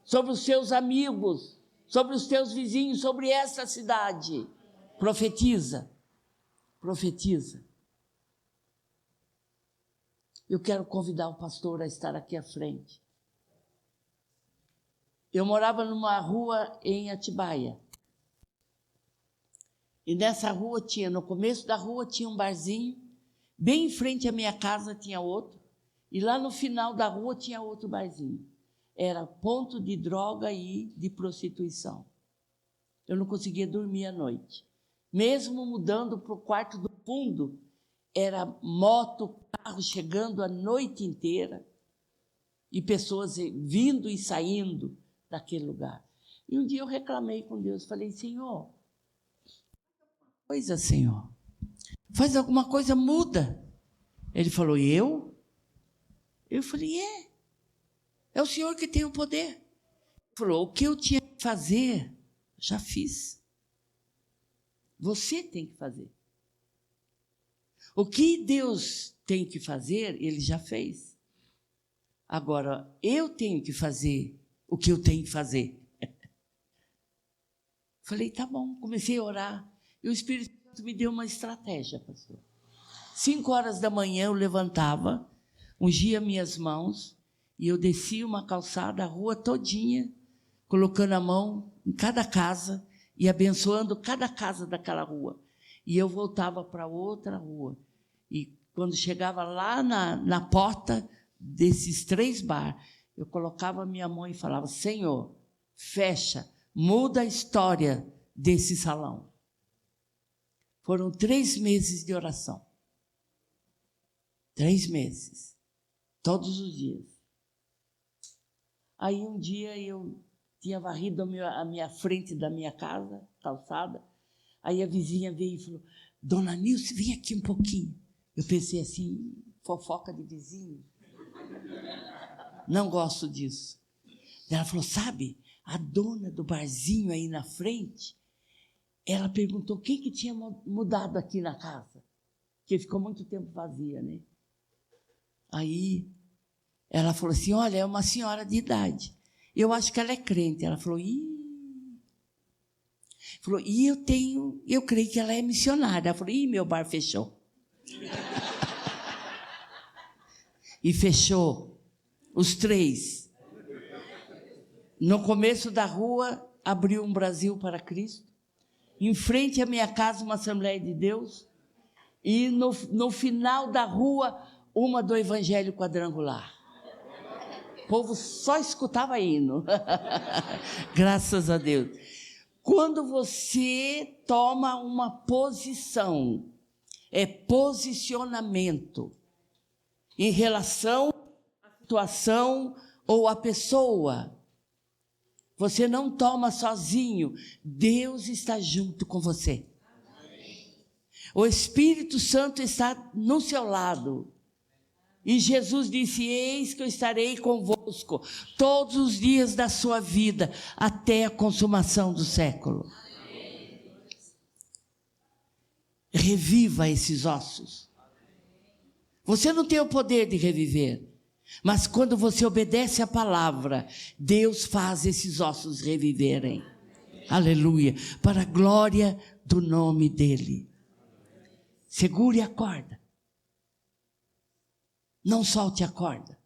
sobre os seus amigos, sobre os teus vizinhos, sobre essa cidade. Profetiza, profetiza. Eu quero convidar o pastor a estar aqui à frente. Eu morava numa rua em Atibaia. E nessa rua no começo da rua tinha um barzinho, bem em frente à minha casa tinha outro, e lá no final da rua tinha outro barzinho. Era ponto de droga e de prostituição. Eu não conseguia dormir à noite. Mesmo mudando para o quarto do fundo, era moto, carro chegando a noite inteira, e pessoas vindo e saindo daquele lugar. E um dia eu reclamei com Deus, falei, Senhor, Senhor, faz alguma coisa, muda. Ele falou, eu? Eu falei, é o Senhor que tem o poder. Ele falou, o que eu tinha que fazer, já fiz. Você tem que fazer. O que Deus tem que fazer, Ele já fez. Agora, eu tenho que fazer o que eu tenho que fazer. Falei, tá bom, comecei a orar. E o Espírito Santo me deu uma estratégia, pastor. 5 horas da manhã eu levantava, ungia minhas mãos, e eu descia uma calçada, a rua todinha, colocando a mão em cada casa e abençoando cada casa daquela rua. E eu voltava para outra rua. E quando chegava lá na porta desses 3 bar, eu colocava a minha mão e falava, Senhor, fecha, muda a história desse salão. Foram 3 meses de oração. 3 meses. Todos os dias. Aí um dia eu tinha varrido a minha frente da minha casa, calçada. Aí a vizinha veio e falou, Dona Nilce, vem aqui um pouquinho. Eu pensei assim, fofoca de vizinho. Não gosto disso. Ela falou, sabe, a dona do barzinho aí na frente, ela perguntou o que tinha mudado aqui na casa. Porque ficou muito tempo vazia, né? Aí ela falou assim, olha, é uma senhora de idade. Eu acho que ela é crente. Ela falou, falou, e eu creio que ela é missionária. Ela falou, meu bar fechou. E fechou os 3. No começo da rua abriu um Brasil para Cristo. Em frente à minha casa, uma Assembleia de Deus. E no final da rua, uma do Evangelho Quadrangular. O povo só escutava hino. Graças a Deus. Quando você toma uma posição, é posicionamento em relação à situação ou à pessoa. Você não toma sozinho, Deus está junto com você. O Espírito Santo está no seu lado. E Jesus disse: eis que eu estarei convosco todos os dias da sua vida, até a consumação do século. Reviva esses ossos. Você não tem o poder de reviver, mas quando você obedece a palavra, Deus faz esses ossos reviverem. Aleluia, para a glória do nome dEle. Segure a corda. Não solte a corda.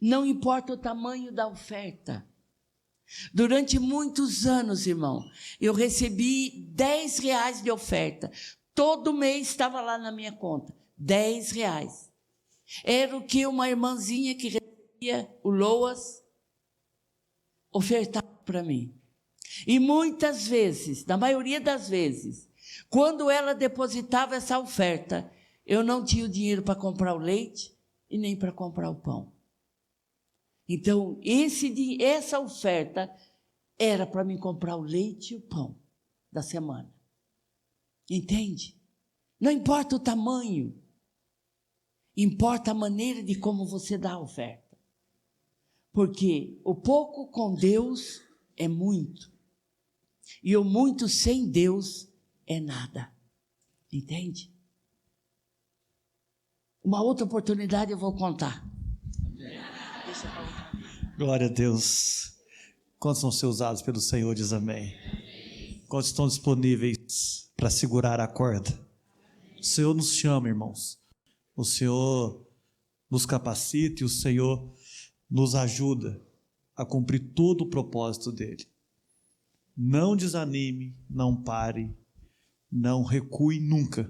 Não importa o tamanho da oferta. Durante muitos anos, irmão, eu recebi R$10 de oferta. Todo mês estava lá na minha conta. R$10. Era o que uma irmãzinha que recebia o Loas ofertava para mim. E muitas vezes, na maioria das vezes, quando ela depositava essa oferta, eu não tinha o dinheiro para comprar o leite e nem para comprar o pão. Então, essa oferta era para mim comprar o leite e o pão da semana. Entende? Não importa o tamanho, importa a maneira de como você dá a oferta. Porque o pouco com Deus é muito, e o muito sem Deus é nada. Entende? Uma outra oportunidade eu vou contar. Glória a Deus. Quantos vão ser usados pelo Senhor, diz amém. Quantos estão disponíveis para segurar a corda? O Senhor nos chama, irmãos. O Senhor nos capacita e o Senhor nos ajuda a cumprir todo o propósito dEle. Não desanime, não pare, não recue nunca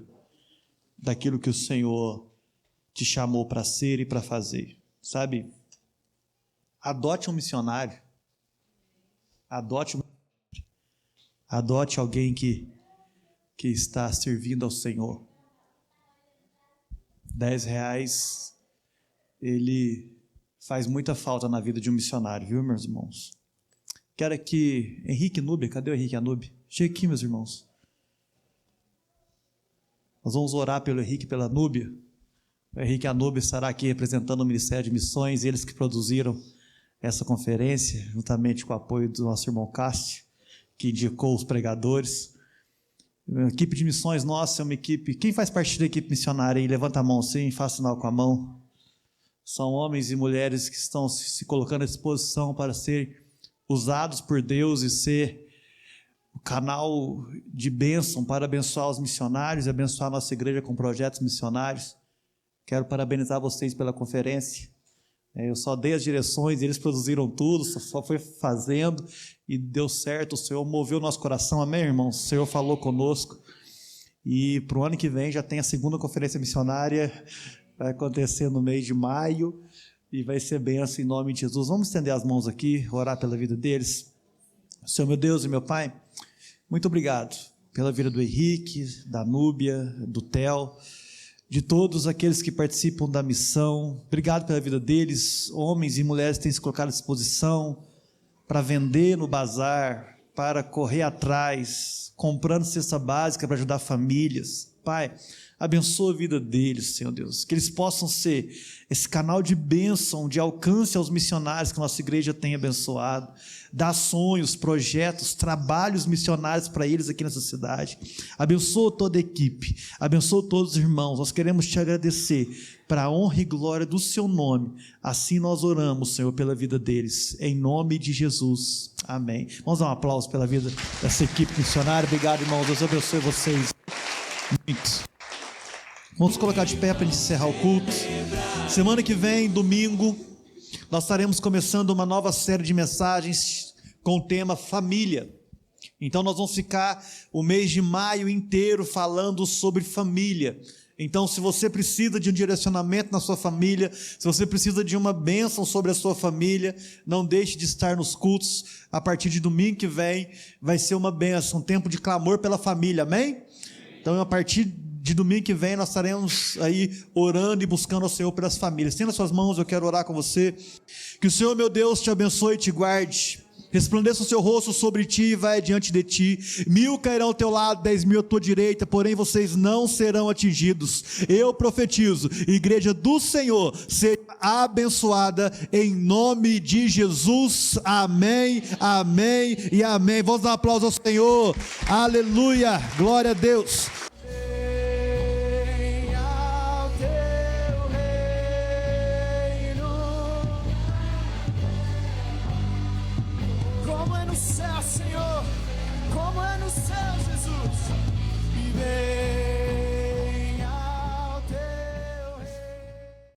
daquilo que o Senhor te chamou para ser e para fazer. Sabe? Adote um missionário. Adote alguém que está servindo ao Senhor. R$10, ele faz muita falta na vida de um missionário, viu, meus irmãos? Quero aqui, Henrique Núbia, cadê o Henrique Anúbia? Chega aqui, meus irmãos. Nós vamos orar pelo Henrique e pela Núbia. O Henrique Anúbia estará aqui representando o Ministério de Missões, eles que produziram essa conferência, juntamente com o apoio do nosso irmão Cássio, que indicou os pregadores. A equipe de missões nossa é uma equipe... Quem faz parte da equipe missionária aí? Levanta a mão sim, faça sinal com a mão. São homens e mulheres que estão se colocando à disposição para ser usados por Deus e ser o canal de bênção para abençoar os missionários e abençoar a nossa igreja com projetos missionários. Quero parabenizar vocês pela conferência. Eu só dei as direções, eles produziram tudo, só foi fazendo e deu certo. O Senhor moveu o nosso coração, amém, irmãos? O Senhor falou conosco. E para o ano que vem já tem a segunda conferência missionária, vai acontecer no mês de maio e vai ser bênção em nome de Jesus. Vamos estender as mãos aqui, orar pela vida deles. Senhor, meu Deus e meu Pai, muito obrigado pela vida do Henrique, da Núbia, do Theo, de todos aqueles que participam da missão. Obrigado pela vida deles. Homens e mulheres têm se colocado à disposição para vender no bazar, para correr atrás, comprando cesta básica para ajudar famílias. Pai, abençoa a vida deles, Senhor Deus, que eles possam ser esse canal de bênção, de alcance aos missionários que a nossa igreja tem abençoado. Dá sonhos, projetos, trabalhos missionários para eles aqui nessa cidade. Abençoa toda a equipe, abençoa todos os irmãos. Nós queremos te agradecer para a honra e glória do seu nome. Assim nós oramos, Senhor, pela vida deles, em nome de Jesus, amém. Vamos dar um aplauso pela vida dessa equipe missionária. Obrigado, irmãos, Deus abençoe vocês muito. Vamos colocar de pé para encerrar o culto. Semana que vem, domingo, nós estaremos começando uma nova série de mensagens com o tema família. Então nós vamos ficar o mês de maio inteiro falando sobre família. Então, se você precisa de um direcionamento na sua família, se você precisa de uma bênção sobre a sua família, não deixe de estar nos cultos. A partir de domingo que vem, vai ser uma bênção, um tempo de clamor pela família, amém? Então, a partir de domingo que vem, nós estaremos aí orando e buscando ao Senhor pelas famílias. Tendo as suas mãos, eu quero orar com você. Que o Senhor, meu Deus, te abençoe e te guarde. Resplandeça o seu rosto sobre ti e vai diante de ti. 1000 cairão ao teu lado, 10.000 à tua direita, porém vocês não serão atingidos. Eu profetizo, igreja do Senhor, seja abençoada em nome de Jesus. Amém, amém e amém. Vamos dar um aplauso ao Senhor. Aleluia, glória a Deus. Senhor, como é no céu, Jesus. E vem